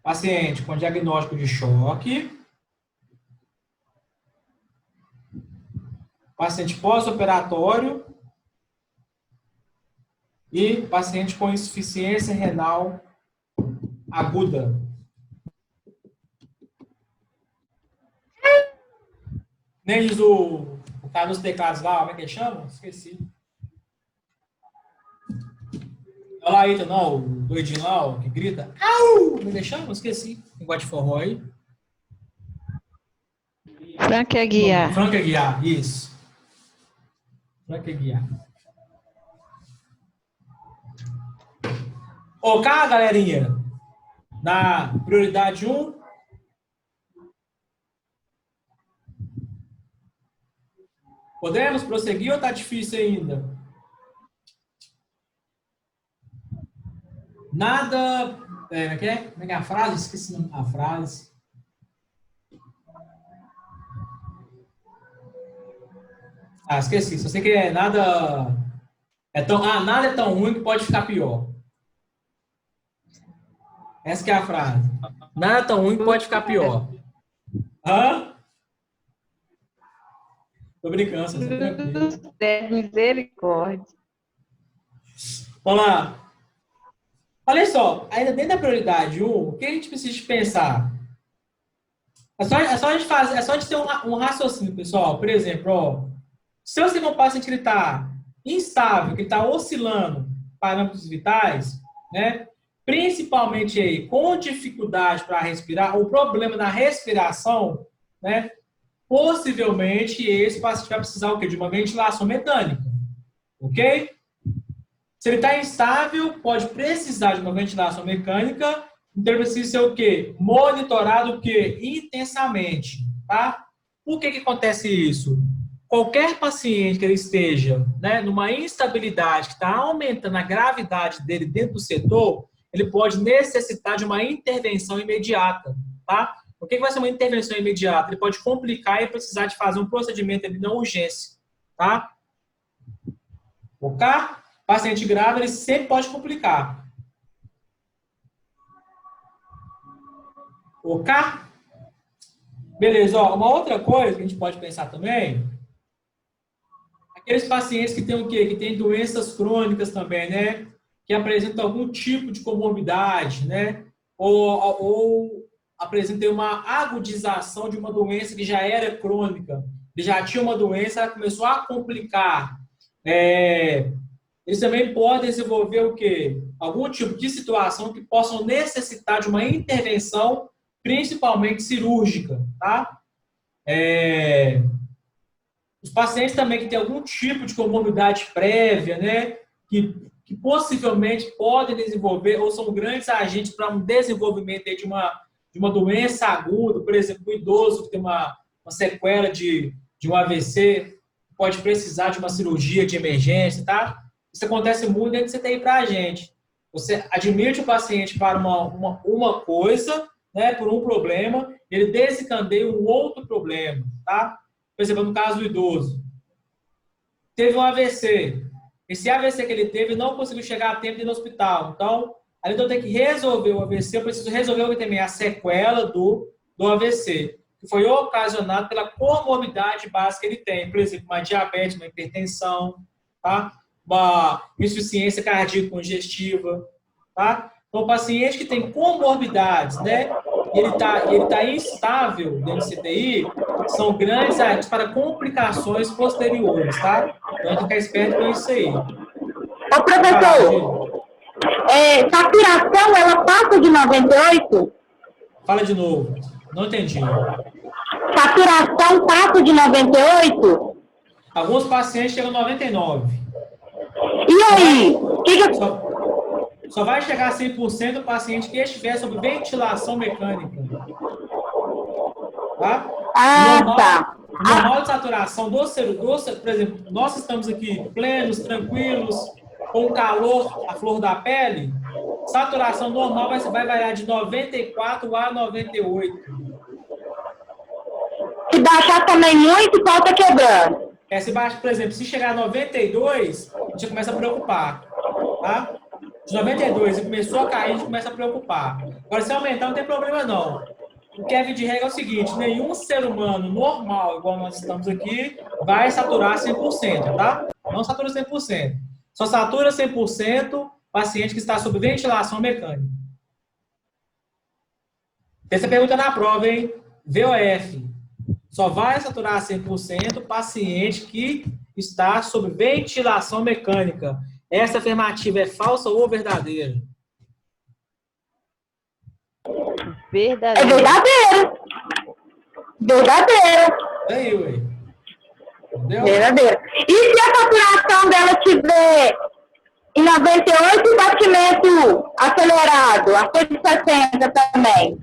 Paciente com diagnóstico de choque. Paciente pós-operatório e paciente com insuficiência renal aguda. Nem diz o cara nos teclados lá, como é que ele chama? Esqueci. Olha lá, Ita, não, o doidinho lá, ó, que grita. Au! Como é que ele chama? Esqueci. Negócio de forró aí. Frank Aguiar. Frank Aguiar, isso. Frank Aguiar. Ok, galerinha? Na prioridade 1. Podemos prosseguir ou tá difícil ainda? Nada... Como é que é a frase? Esqueci a frase. Ah, esqueci. Só sei que é nada... nada é tão ruim que pode ficar pior. Essa que é a frase. Nada é tão ruim que pode ficar pior. Hã? Tô brincando, você tá tranquilo. Misericórdia. Vamos lá. Olha só, ainda dentro da prioridade 1, o que a gente precisa pensar? É só a gente ter um raciocínio, pessoal. Por exemplo, ó, se você tem um paciente que está instável, que está oscilando parâmetros vitais, né? Principalmente aí com dificuldade para respirar, o problema da respiração, né? Possivelmente esse paciente vai precisar o quê? De uma ventilação mecânica, ok? Se ele está instável, pode precisar de uma ventilação mecânica, então ele precisa ser o quê? Monitorado o quê? Intensamente, tá? Por que acontece isso? Qualquer paciente que ele esteja, né, numa instabilidade que está aumentando a gravidade dele dentro do setor, ele pode necessitar de uma intervenção imediata, tá? O que vai ser uma intervenção imediata? Ele pode complicar e precisar de fazer um procedimento de não urgência, tá? Ok? Paciente grave, ele sempre pode complicar. Ok? Beleza, ó, uma outra coisa que a gente pode pensar também, aqueles pacientes que têm o quê? Que têm doenças crônicas também, né? Que apresentam algum tipo de comorbidade, né? Ou apresentam uma agudização de uma doença que já era crônica, que já tinha uma doença, ela começou a complicar. Eles também podem desenvolver o quê? Algum tipo de situação que possam necessitar de uma intervenção, principalmente cirúrgica, tá? Os pacientes também que têm algum tipo de comorbidade prévia, né? Que possivelmente podem desenvolver ou são grandes agentes para um desenvolvimento aí de uma doença aguda, por exemplo, o idoso que tem uma sequela de um AVC, pode precisar de uma cirurgia de emergência, tá? Isso acontece muito dentro do CTI para a gente. Você admite o paciente para uma coisa, né, por um problema, ele desencadeia um outro problema, tá? Por exemplo, no caso do idoso, teve um AVC. Esse AVC que ele teve não conseguiu chegar a tempo no hospital. Então, além de eu ter que resolver o AVC, eu preciso resolver também a sequela do AVC, que foi ocasionado pela comorbidade básica que ele tem. Por exemplo, uma diabetes, uma hipertensão, tá? Uma insuficiência cardíaco congestiva, tá? Então, o paciente que tem comorbidades, né? e ele tá instável dentro do CTI, são grandes artigos para complicações posteriores, tá? Então, tem que ficar esperto com isso aí. Ô, professor, saturação, ela passa de 98? Fala de novo. Não entendi. Saturação passa de 98? Alguns pacientes chegam a 99. E aí? Só vai chegar a 100% o paciente que estiver sob ventilação mecânica. Tá? Tá. O normal de saturação do ser, por exemplo, nós estamos aqui plenos, tranquilos, com calor, a flor da pele, saturação normal vai variar de 94 a 98. Se baixar também muito, falta quebrando. Se baixar, por exemplo, se chegar a 92, a gente começa a preocupar. Tá? De 92 e começou a cair, a gente começa a preocupar. Agora, se aumentar, não tem problema não. O que é via de regra é o seguinte, nenhum ser humano normal, igual nós estamos aqui, vai saturar 100%, tá? Não satura 100%. Só satura 100% paciente que está sob ventilação mecânica. Tem essa pergunta na prova, hein? VOF. Só vai saturar 100% paciente que está sob ventilação mecânica. Essa afirmativa é falsa ou verdadeira? É verdadeiro. Verdadeiro. Aí, ué. Entendeu? Verdadeiro. E se a saturação dela tiver em 98 e batimento acelerado, a 160 também?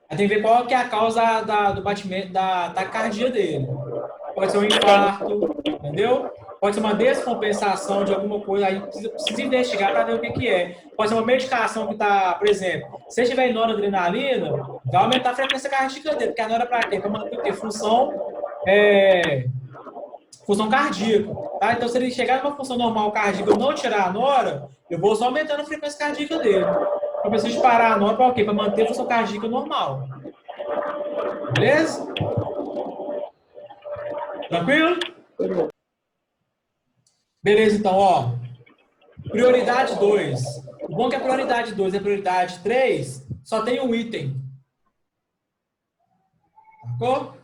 Aí tem que ver qual que é a causa do batimento, da taquicardia dele. Pode ser um infarto, entendeu? Pode ser uma descompensação de alguma coisa, aí precisa investigar para ver o que é. Pode ser uma medicação que está, por exemplo, se ele estiver em noradrenalina, vai aumentar a frequência cardíaca dele, porque a nora é para quê? Para manter função cardíaca, tá? Então, se ele chegar numa função normal cardíaca e não tirar a nora, eu vou só aumentando a frequência cardíaca dele. Eu preciso parar a nora para o quê? Para manter a função cardíaca normal. Beleza? Tranquilo? Beleza, então, ó. Prioridade 2. O bom é que a prioridade 2 e a prioridade 3 só tem um item. Sacou?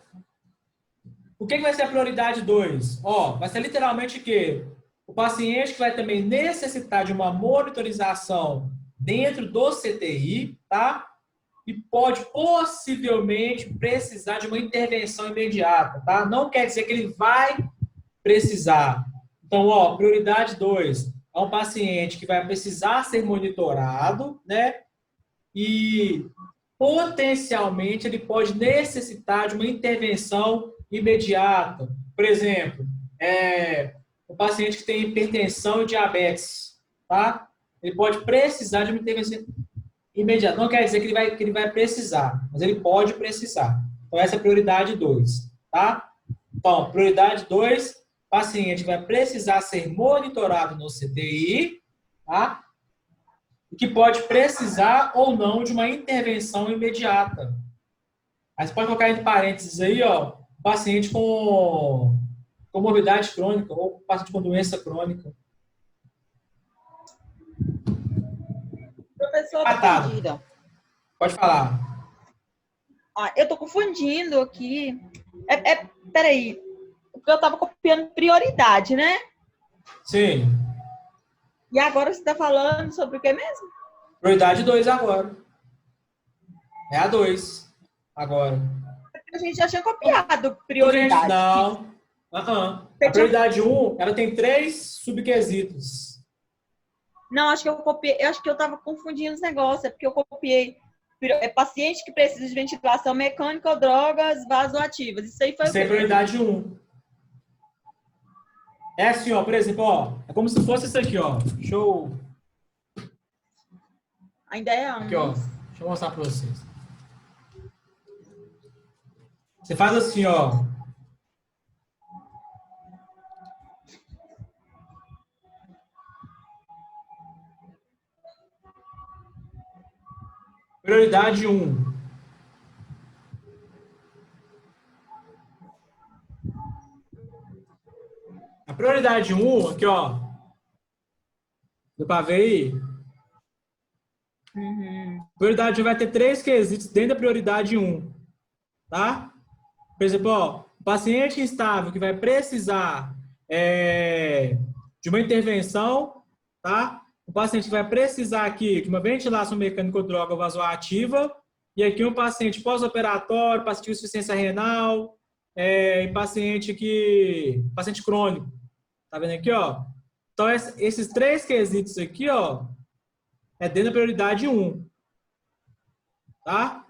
O que vai ser a prioridade 2? Ó, vai ser literalmente o quê? O paciente que vai também necessitar de uma monitorização dentro do CTI, tá? E pode possivelmente precisar de uma intervenção imediata, tá? Não quer dizer que ele vai precisar. Então, ó, prioridade 2 é um paciente que vai precisar ser monitorado, né? E potencialmente ele pode necessitar de uma intervenção imediata. Por exemplo, o paciente que tem hipertensão e diabetes, tá? Ele pode precisar de uma intervenção imediata. Não quer dizer que ele vai precisar, mas ele pode precisar. Então, essa é a prioridade 2, tá? Então, prioridade 2, o paciente vai precisar ser monitorado no CTI, tá? E que pode precisar ou não de uma intervenção imediata. Aí você pode colocar entre parênteses aí, ó, paciente com comorbidade crônica ou paciente com doença crônica. Professora, confundida. Pode falar. Eu tô confundindo aqui. Peraí. Porque eu tava copiando prioridade, né? Sim. E agora você tá falando sobre o que mesmo? Prioridade 2 agora. É a 2 agora. A gente já tinha copiado prioridade. Não. A prioridade 1, ela tem 3 subquesitos. Não, acho que eu copiei. Eu acho que eu tava confundindo os negócios. É porque eu copiei paciente que precisa de ventilação mecânica ou drogas vasoativas. Isso aí foi Isso é prioridade 1. É assim, ó, por exemplo, ó, é como se fosse isso aqui, ó. Deixa eu... Ainda é Aqui, ó. Deixa eu mostrar para vocês. Você faz assim, ó. Prioridade 1. A prioridade 1, aqui, ó. Deu para ver aí? Prioridade 1 vai ter 3 quesitos dentro da prioridade 1. Tá? Por exemplo, ó, o paciente instável que vai precisar de uma intervenção, tá? O paciente que vai precisar aqui de uma ventilação mecânica ou droga vasoativa, e aqui um paciente pós-operatório, paciente com insuficiência renal, paciente crônico. Tá vendo aqui, ó? Então, esses 3 quesitos aqui, ó, é dentro da prioridade 1. Tá?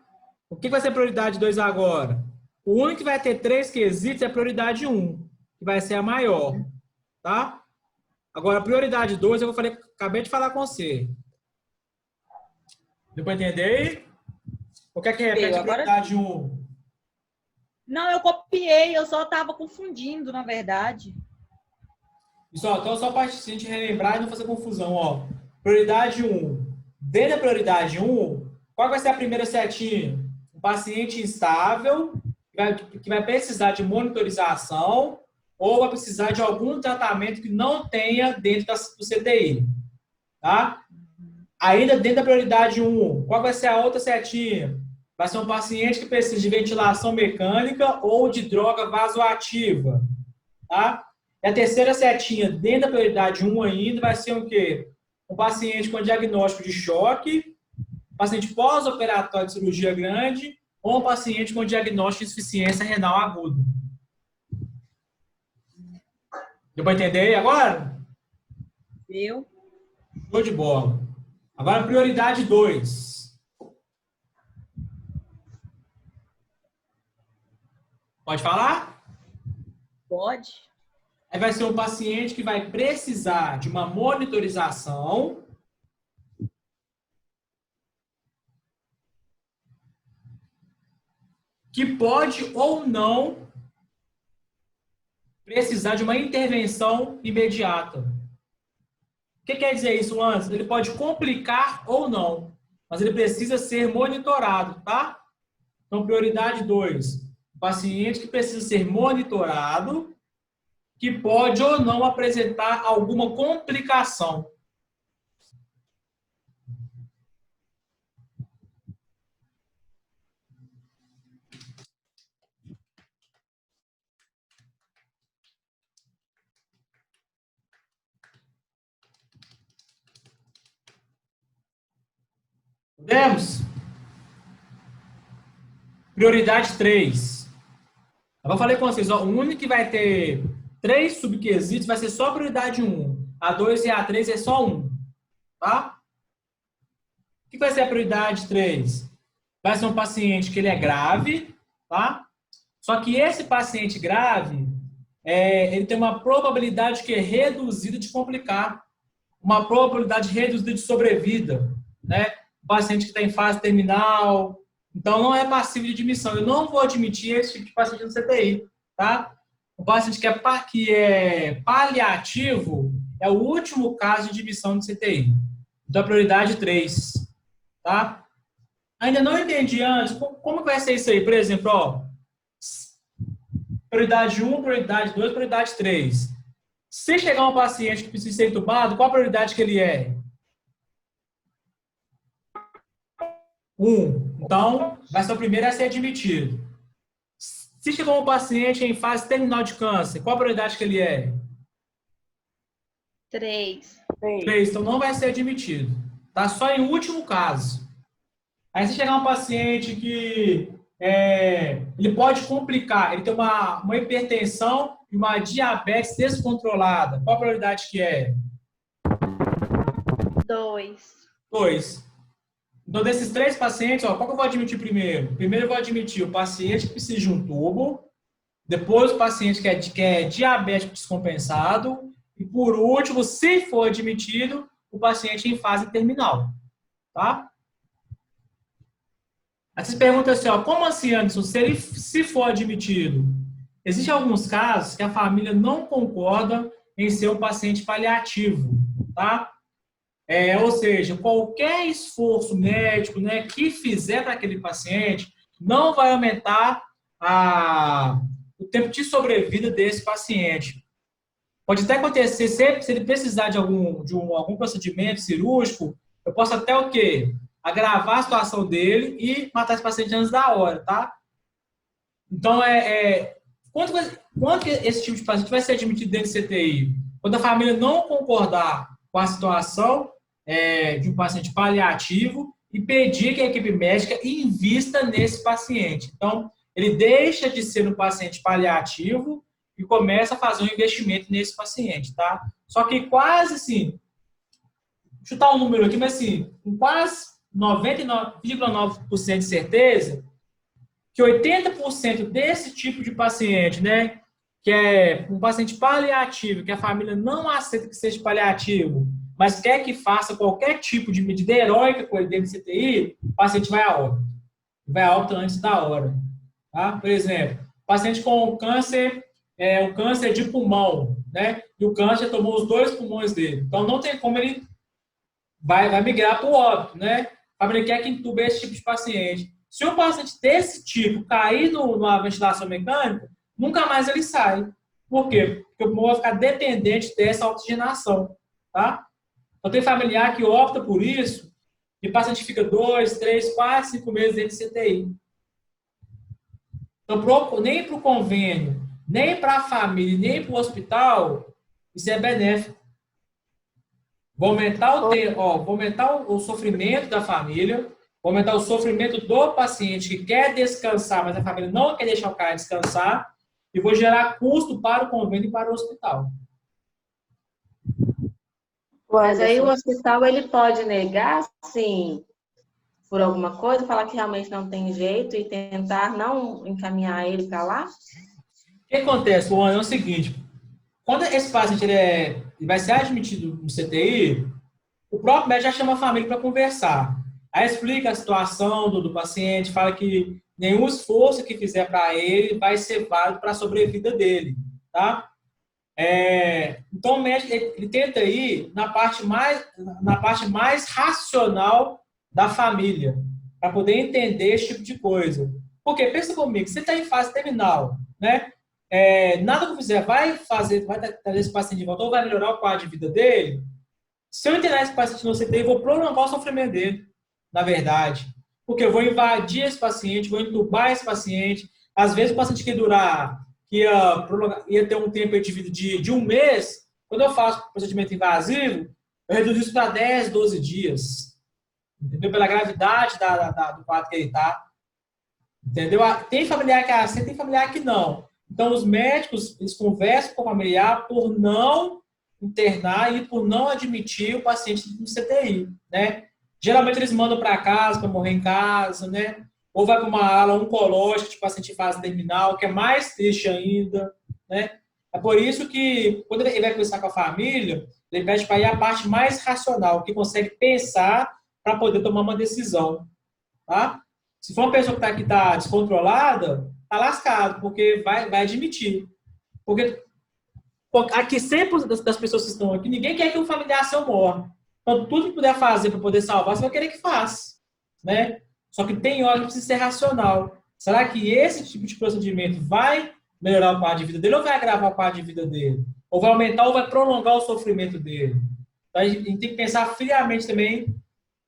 O que vai ser a prioridade 2 agora? O único que vai ter 3 quesitos é a prioridade 1, que vai ser a maior. Tá? Agora, a prioridade 2, acabei de falar com você. Deu para entender aí? O que é que repete a prioridade 1? Não, eu copiei, eu só estava confundindo, na verdade. Isso, ó, então só para a gente relembrar e não fazer confusão, ó. Prioridade 1. Dentro da prioridade 1, qual vai ser a primeira setinha? Um paciente instável, que vai precisar de monitorização ou vai precisar de algum tratamento que não tenha dentro do CTI. Tá? Ainda dentro da prioridade 1, qual vai ser a outra setinha? Vai ser um paciente que precisa de ventilação mecânica ou de droga vasoativa. Tá? E a terceira setinha, dentro da prioridade 1 ainda, vai ser o quê? Um paciente com diagnóstico de choque, paciente pós-operatório de cirurgia grande ou um paciente com diagnóstico de insuficiência renal aguda. Deu para entender agora? Deu. Show de bola. Agora, prioridade 2. Pode falar? Pode. Aí vai ser um paciente que vai precisar de uma monitorização que pode ou não precisar de uma intervenção imediata. O que quer dizer isso, Anderson? Ele pode complicar ou não, mas ele precisa ser monitorado, tá? Então, prioridade 2. O paciente que precisa ser monitorado, que pode ou não apresentar alguma complicação. Podemos? Prioridade 3. Eu falei com vocês, ó, o único que vai ter 3 subquesitos vai ser só a prioridade 1. A 2 e a 3 é só 1. Tá? O que vai ser a prioridade 3? Vai ser um paciente que ele é grave, tá? Só que esse paciente grave, ele tem uma probabilidade que é reduzida de complicar. Uma probabilidade reduzida de sobrevida, né? O paciente que está em fase terminal, então não é passivo de admissão. Eu não vou admitir esse tipo de paciente no CTI, tá? O paciente que é paliativo é o último caso de admissão no CTI. Então, prioridade 3, tá? Ainda não entendi antes, como vai ser isso aí? Por exemplo, ó, prioridade 1, prioridade 2, prioridade 3. Se chegar um paciente que precisa ser entubado, qual a prioridade que ele é? 1. Então, vai ser o primeiro a ser admitido. Se chegar um paciente em fase terminal de câncer, qual a prioridade que ele é? 3. 3. Então, não vai ser admitido. Tá? Só em último caso. Aí, se chegar um paciente que ele pode complicar, ele tem uma hipertensão e uma diabetes descontrolada, qual a prioridade que é? 2. 2. Então, desses 3 pacientes, ó, qual que eu vou admitir primeiro? Primeiro eu vou admitir o paciente que precisa de um tubo, depois o paciente que é diabético descompensado, e por último, se for admitido, o paciente em fase terminal. Tá? Aí você pergunta assim, ó, como assim, Anderson, se for admitido? Existem alguns casos que a família não concorda em ser um paciente paliativo, tá? Ou seja, qualquer esforço médico, né, que fizer para aquele paciente não vai aumentar o tempo de sobrevida desse paciente. Pode até acontecer, se ele precisar de algum procedimento cirúrgico, eu posso até o quê? agravar a situação dele e matar esse paciente antes da hora, tá? Então, quando que esse tipo de paciente vai ser admitido dentro do CTI? Quando a família não concordar com a situação de um paciente paliativo e pedir que a equipe médica invista nesse paciente. Então, ele deixa de ser um paciente paliativo e começa a fazer um investimento nesse paciente, tá? Só que quase, assim, chutar um número aqui, mas assim, com quase 99,9% de certeza, que 80% desse tipo de paciente, né, que é um paciente paliativo, que a família não aceita que seja paliativo, mas quer que faça qualquer tipo de medida heróica com ele dentro do CTI, o paciente vai a óbito. Vai a óbito antes da hora. Tá? Por exemplo, paciente com câncer, um câncer de pulmão, né, e o câncer tomou os 2 pulmões dele. Então, não tem como ele vai migrar para o óbito, né? A família quer que entube esse tipo de paciente. Se um paciente desse tipo cair numa ventilação mecânica, nunca mais ele sai. Por quê? Porque o pulmão vai ficar dependente dessa oxigenação, tá? Então, tem familiar que opta por isso e o paciente fica 2, 3, 4, 5 meses dentro de CTI. Então, nem para o convênio, nem para a família, nem para o hospital, isso é benéfico. Vou aumentar o sofrimento da família, vou aumentar o sofrimento do paciente que quer descansar, mas a família não quer deixar o cara descansar, e vou gerar custo para o convênio e para o hospital. Mas aí o hospital ele pode negar, sim, por alguma coisa, falar que realmente não tem jeito e tentar não encaminhar ele para lá? O que acontece, Luana, é o seguinte, quando esse paciente ele vai ser admitido no CTI, o próprio médico já chama a família para conversar. Aí explica a situação do paciente, fala que nenhum esforço que fizer para ele vai ser válido para a sobrevida dele, tá? Então o médico ele tenta ir na parte mais racional da família, para poder entender esse tipo de coisa. Porque, pensa comigo, você está em fase terminal, né? Nada que eu fizer vai trazer esse paciente de volta ou vai melhorar o quadro de vida dele. Se eu internar esse paciente no CTI, eu vou prolongar o sofrimento dele, na verdade. Porque eu vou invadir esse paciente, vou entubar esse paciente. Às vezes o paciente ia ter um tempo de vida de 1 mês. Quando eu faço procedimento invasivo, eu reduzo isso para 10, 12 dias. Entendeu? Pela gravidade do quadro que ele está. Entendeu? Tem familiar que aceita, tem familiar que não. Então, os médicos, eles conversam com o familiar por não internar e por não admitir o paciente no CTI, né? Geralmente, eles mandam para casa, para morrer em casa, né? Ou vai para uma ala oncológica de paciente em fase terminal, que é mais triste ainda, né? É por isso que, quando ele vai conversar com a família, ele pede para ir a parte mais racional, que consegue pensar para poder tomar uma decisão, tá? Se for uma pessoa que está descontrolada, está lascado, porque vai admitir. Porque aqui 100% das pessoas que estão aqui, ninguém quer que um familiar seu morra. Então, tudo que puder fazer para poder salvar, você vai querer que faça, né? Só que tem hora que precisa ser racional. Será que esse tipo de procedimento vai melhorar o quadro de vida dele ou vai agravar o quadro de vida dele? Ou vai aumentar ou vai prolongar o sofrimento dele? Então, a gente tem que pensar friamente também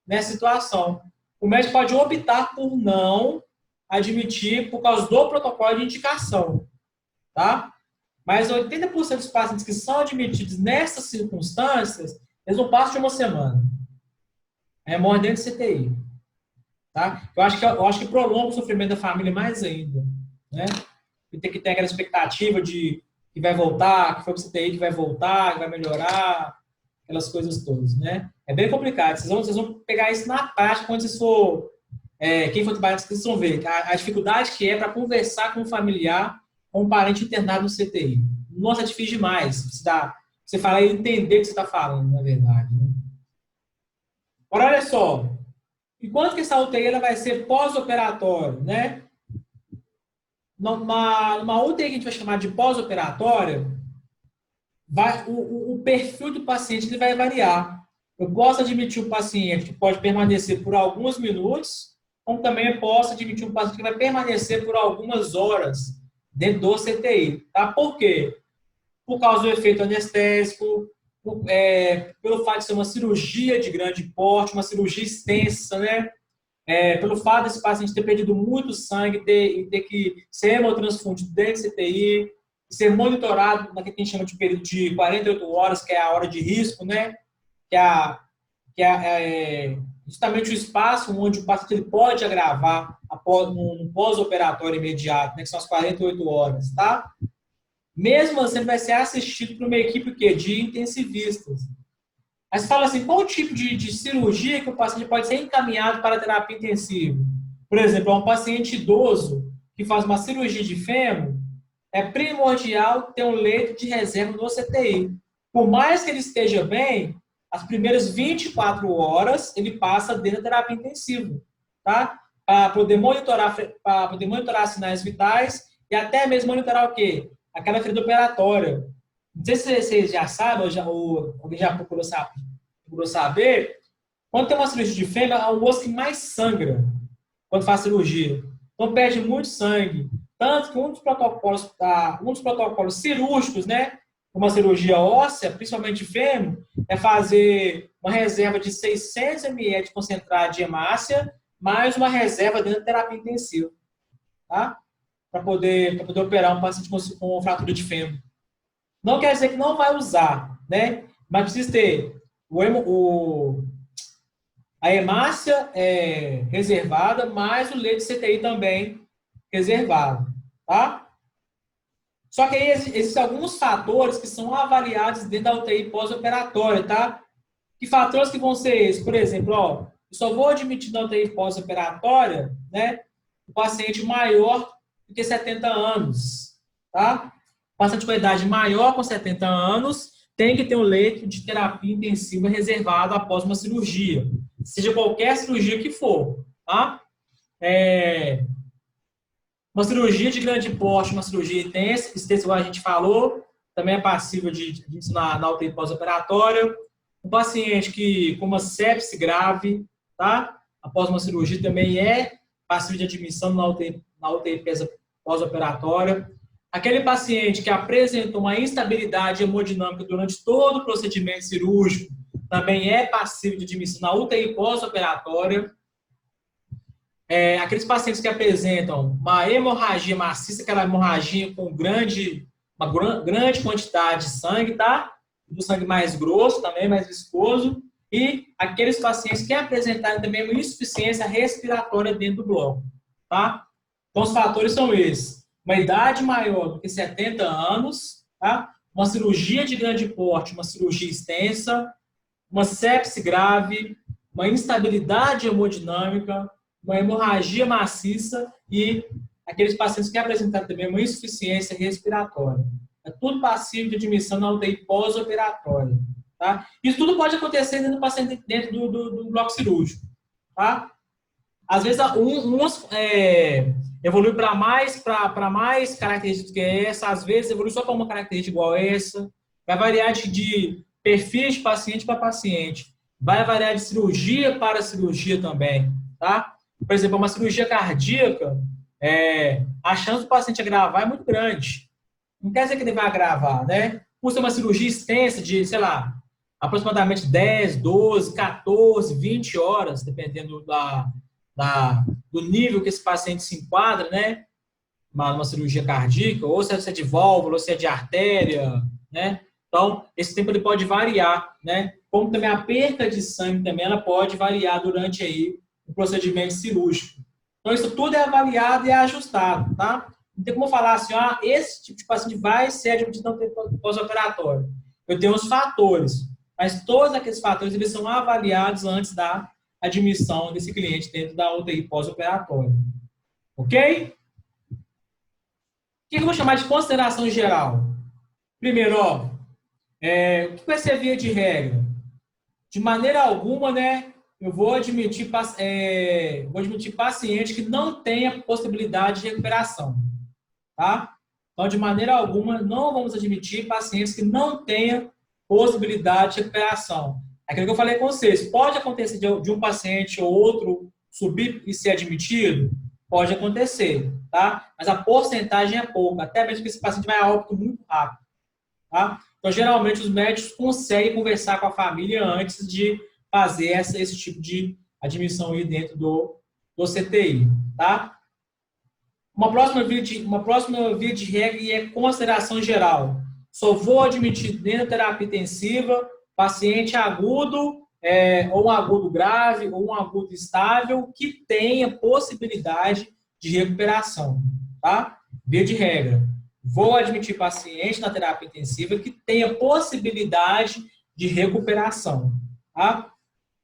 nessa situação. O médico pode optar por não admitir por causa do protocolo de indicação, tá? Mas 80% dos pacientes que são admitidos nessas circunstâncias, eles não passam de 1 semana. Morrem dentro do CTI, tá? Eu acho que prolonga o sofrimento da família mais ainda, né? E tem que ter aquela expectativa de que vai voltar, que foi para o CTI que vai voltar, que vai melhorar, aquelas coisas todas, né? É bem complicado. Vocês vão pegar isso na prática quando vocês for... quem for trabalhar, vocês vão ver a dificuldade que é para conversar com um familiar, com um parente internado no CTI. Nossa, é difícil demais. Você falar e entender o que você está falando, na verdade. Né? Agora, olha só. Enquanto que essa UTI ela vai ser pós-operatório, né? Numa UTI que a gente vai chamar de pós-operatória, o perfil do paciente ele vai variar. Eu posso admitir um paciente que pode permanecer por alguns minutos, como também posso admitir um paciente que vai permanecer por algumas horas dentro do CTI. Tá? Por quê? Por causa do efeito anestésico, pelo fato de ser uma cirurgia de grande porte, uma cirurgia extensa, né? Pelo fato desse paciente ter perdido muito sangue e ter que ser hemotransfundido dentro do CTI, ser monitorado naquele que a gente chama de período de 48 horas, que é a hora de risco, né? Que é justamente o espaço onde o paciente ele pode agravar no pós-operatório imediato, né? Que são as 48 horas, tá? Mesmo assim, ele vai ser assistido por uma equipe de intensivistas. Aí você fala assim, qual tipo de cirurgia que o paciente pode ser encaminhado para a terapia intensiva? Por exemplo, um paciente idoso que faz uma cirurgia de fêmur, é primordial ter um leito de reserva no CTI. Por mais que ele esteja bem, as primeiras 24 horas ele passa dentro da terapia intensiva, tá? Para poder monitorar sinais vitais e até mesmo monitorar o quê? Aquela ferida operatória. Não sei se vocês já sabem, ou alguém já procurou saber, quando tem uma cirurgia de fêmur, é o osso que mais sangra quando faz cirurgia. Então, perde muito sangue. Tanto que um dos protocolos cirúrgicos, né, uma cirurgia óssea, principalmente de fêmur, é fazer uma reserva de 600 ml de concentrado de hemácia, mais uma reserva dentro da terapia intensiva, tá? Para poder operar um paciente com fratura de fêmur. Não quer dizer que não vai usar, né? Mas precisa ter a hemácia reservada, mais o leito de CTI também reservado, tá? Só que aí existem alguns fatores que são avaliados dentro da UTI pós-operatória, tá? Que fatores que vão ser esses? Por exemplo, eu só vou admitir na UTI pós-operatória, né, o paciente maior do que 70 anos, tá? O paciente com idade maior, com 70 anos, tem que ter um leito de terapia intensiva reservado após uma cirurgia, seja qualquer cirurgia que for, tá? Uma cirurgia de grande porte, uma cirurgia intensa, igual a gente falou, também é passível de na UTI pós-operatória. Um paciente com uma sepse grave, tá? Após uma cirurgia, também é passível de admissão na UTI pós-operatória. Aquele paciente que apresentou uma instabilidade hemodinâmica durante todo o procedimento cirúrgico, também é passível de admissão na UTI pós-operatória. Aqueles pacientes que apresentam uma hemorragia maciça, aquela hemorragia com uma grande quantidade de sangue, tá? Do sangue mais grosso, também mais viscoso. E aqueles pacientes que apresentarem também uma insuficiência respiratória dentro do bloco, tá? Então, os fatores são esses. Uma idade maior do que 70 anos, tá? Uma cirurgia de grande porte, uma cirurgia extensa, uma sepse grave, uma instabilidade hemodinâmica, uma hemorragia maciça e aqueles pacientes que apresentaram também uma insuficiência respiratória. É tudo passível de admissão na UTI pós-operatória, tá? Isso tudo pode acontecer dentro do paciente, dentro do bloco cirúrgico, tá? Às vezes, umas evolui para mais características que essa, às vezes evolui só para uma característica igual a essa. Vai variar de perfis de paciente para paciente. Vai variar de cirurgia para cirurgia também, tá? Por exemplo, uma cirurgia cardíaca, a chance do paciente agravar é muito grande. Não quer dizer que ele vai agravar, né? Por ser uma cirurgia extensa de, sei lá, aproximadamente 10, 12, 14, 20 horas, dependendo do nível que esse paciente se enquadra, né? Uma cirurgia cardíaca, ou se é de válvula, ou se é de artéria, né? Então, esse tempo ele pode variar, né? Como também a perca de sangue também, ela pode variar durante aí o procedimento cirúrgico. Então, isso tudo é avaliado e é ajustado, tá? Não tem como falar assim, esse tipo de paciente vai ser admitido no pós-operatório. Eu tenho os fatores, mas todos aqueles fatores eles são avaliados antes da admissão desse cliente dentro da UTI pós-operatória. Ok? O que eu vou chamar de consideração geral? Primeiro, o que vai ser via de regra? De maneira alguma, né, eu vou admitir paciente que não tenha possibilidade de recuperação. Tá? Então, de maneira alguma, não vamos admitir pacientes que não tenham possibilidade de recuperação. Aquilo que eu falei com vocês, pode acontecer de um paciente ou outro subir e ser admitido? Pode acontecer, tá? Mas a porcentagem é pouca, até mesmo que esse paciente vai a óbito muito rápido, tá? Então, geralmente, os médicos conseguem conversar com a família antes de fazer esse tipo de admissão aí dentro do CTI, tá? Uma próxima via de regra é consideração geral. Só vou admitir dentro da terapia intensiva paciente agudo, ou um agudo grave, ou um agudo estável, que tenha possibilidade de recuperação, tá? Via de regra. Vou admitir paciente na terapia intensiva que tenha possibilidade de recuperação, tá?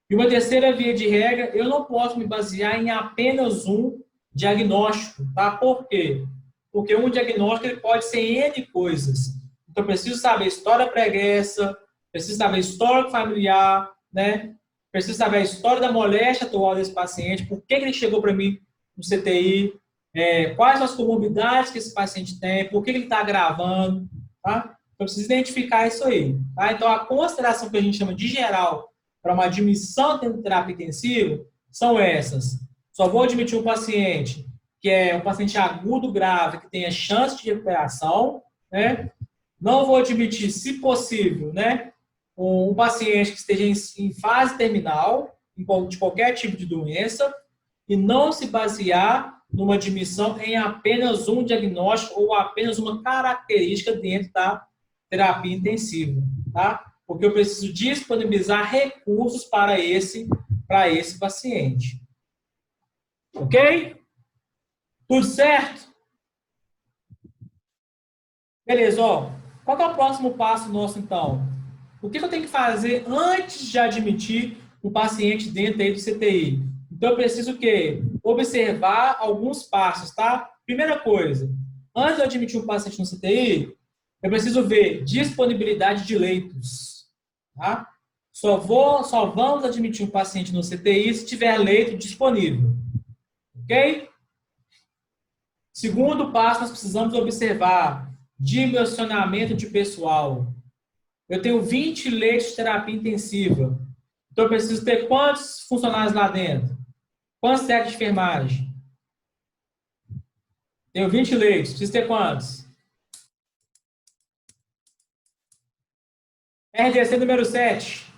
E uma terceira via de regra, eu não posso me basear em apenas um diagnóstico, tá? Por quê? Porque um diagnóstico ele pode ser N coisas. Então, eu preciso saber a história pregressa, preciso saber histórico familiar, né? Preciso saber a história da moléstia atual desse paciente, por que ele chegou para mim no CTI, quais são as comorbidades que esse paciente tem, por que ele está agravando, tá? Eu preciso identificar isso aí, tá? Então, a consideração que a gente chama de geral para uma admissão dentro de terapia intensiva são essas. Só vou admitir um paciente que é um paciente agudo grave, que tenha chance de recuperação, né? Não vou admitir, se possível, né, um paciente que esteja em fase terminal, de qualquer tipo de doença, e não se basear numa admissão em apenas um diagnóstico ou apenas uma característica dentro da terapia intensiva, tá? Porque eu preciso disponibilizar recursos para esse paciente. Ok? Tudo certo? Beleza, ó. Qual que é o próximo passo nosso, então? O que eu tenho que fazer antes de admitir um paciente dentro aí do CTI? Então, eu preciso o quê? Observar alguns passos, tá? Primeira coisa, antes de eu admitir um paciente no CTI, eu preciso ver disponibilidade de leitos, tá? Só vamos admitir um paciente no CTI se tiver leito disponível, ok? Segundo passo, nós precisamos observar dimensionamento de pessoal. Eu tenho 20 leitos de terapia intensiva. Então, eu preciso ter quantos funcionários lá dentro? Quantos técnicos de enfermagem? Tenho 20 leitos. Preciso ter quantos? RDC número 7.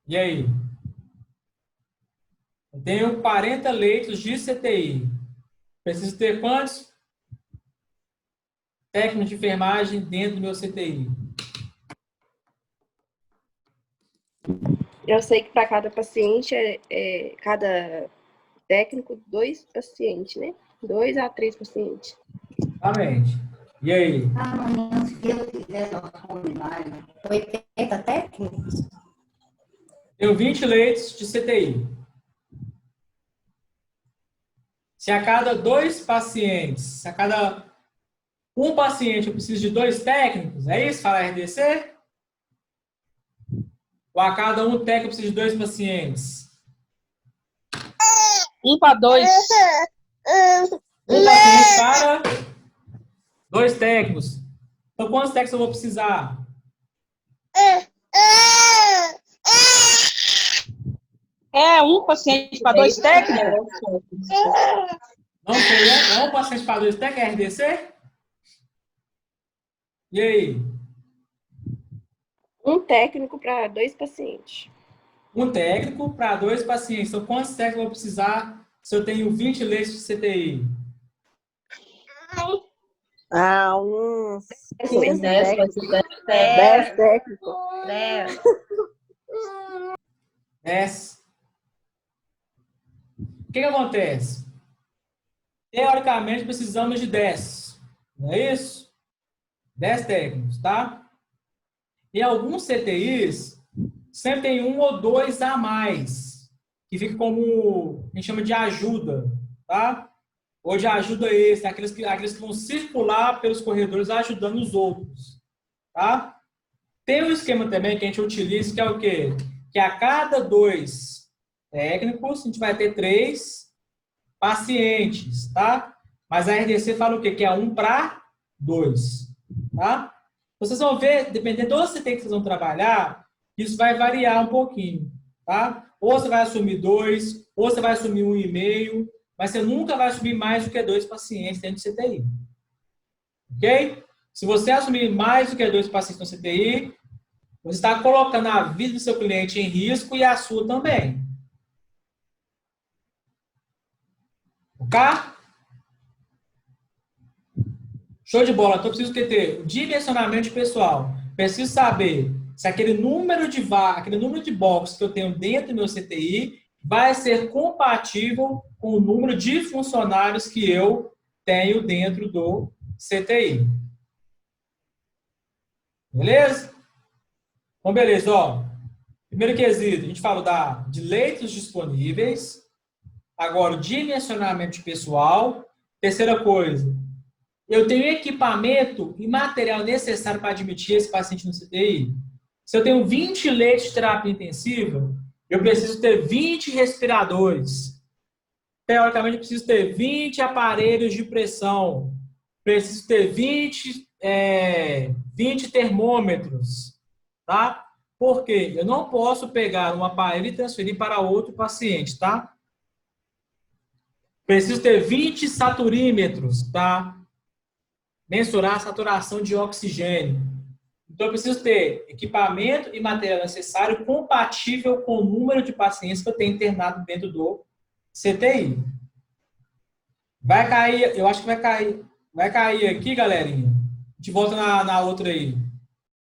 E aí? Eu tenho 40 leitos de CTI. Preciso ter quantos técnicos de enfermagem dentro do meu CTI? Eu sei que para cada paciente, cada técnico, 2 pacientes, né? 2 a 3 pacientes. Exatamente. E aí? Amanhã, se Deus quiser, nós combinarmos 80 técnicos. Tenho 20 leitos de CTI. Se a cada 2 pacientes, se a cada um paciente eu preciso de 2 técnicos, é isso? Fala RDC? Ou a cada um técnico eu preciso de 2 pacientes? 1 para 2. Um paciente para 2 técnicos. Então, quantos técnicos eu vou precisar? Um paciente para 2 técnicos? Não sei, é um paciente para 2 técnicos, RDC? E aí? Um técnico para 2 pacientes. Um técnico para 2 pacientes. Então, quantos técnicos eu vou precisar se eu tenho 20 leitos de CTI? Uns 10 técnicos. 10. 10. O que acontece? Teoricamente, precisamos de 10. Não é isso? 10 técnicos, tá? Em alguns CTIs, sempre tem 1 ou 2 a mais, que fica como, a gente chama de ajuda, tá? Ou de ajuda extra, aqueles que vão circular pelos corredores ajudando os outros, tá? Tem um esquema também que a gente utiliza, que é o quê? Que a cada 2 técnicos, a gente vai ter 3 pacientes, tá? Mas a RDC fala o quê? Que é 1 para 2, tá? Vocês vão ver, dependendo do CT que vocês vão trabalhar, isso vai variar um pouquinho, tá? Ou você vai assumir 2, ou você vai assumir 1,5, mas você nunca vai assumir mais do que 2 pacientes dentro do CTI. Ok? Se você assumir mais do que 2 pacientes no CTI, você está colocando a vida do seu cliente em risco e a sua também. Ok? Show de bola. Então, eu preciso ter o dimensionamento pessoal. Preciso saber se aquele número de boxes que eu tenho dentro do meu CTI vai ser compatível com o número de funcionários que eu tenho dentro do CTI. Beleza? Então, beleza. Ó, primeiro quesito, a gente falou de leitos disponíveis. Agora, o dimensionamento pessoal. Terceira coisa, eu tenho equipamento e material necessário para admitir esse paciente no CTI. Se eu tenho 20 leitos de terapia intensiva, eu preciso ter 20 respiradores. Teoricamente, eu preciso ter 20 aparelhos de pressão. Preciso ter 20 termômetros. Tá? Por quê? Eu não posso pegar um aparelho e transferir para outro paciente. Tá? Preciso ter 20 saturímetros. Tá? Mensurar a saturação de oxigênio. Então, eu preciso ter equipamento e material necessário compatível com o número de pacientes que eu tenho internado dentro do CTI. Vai cair, eu acho que vai cair aqui, galerinha. A gente volta na outra aí.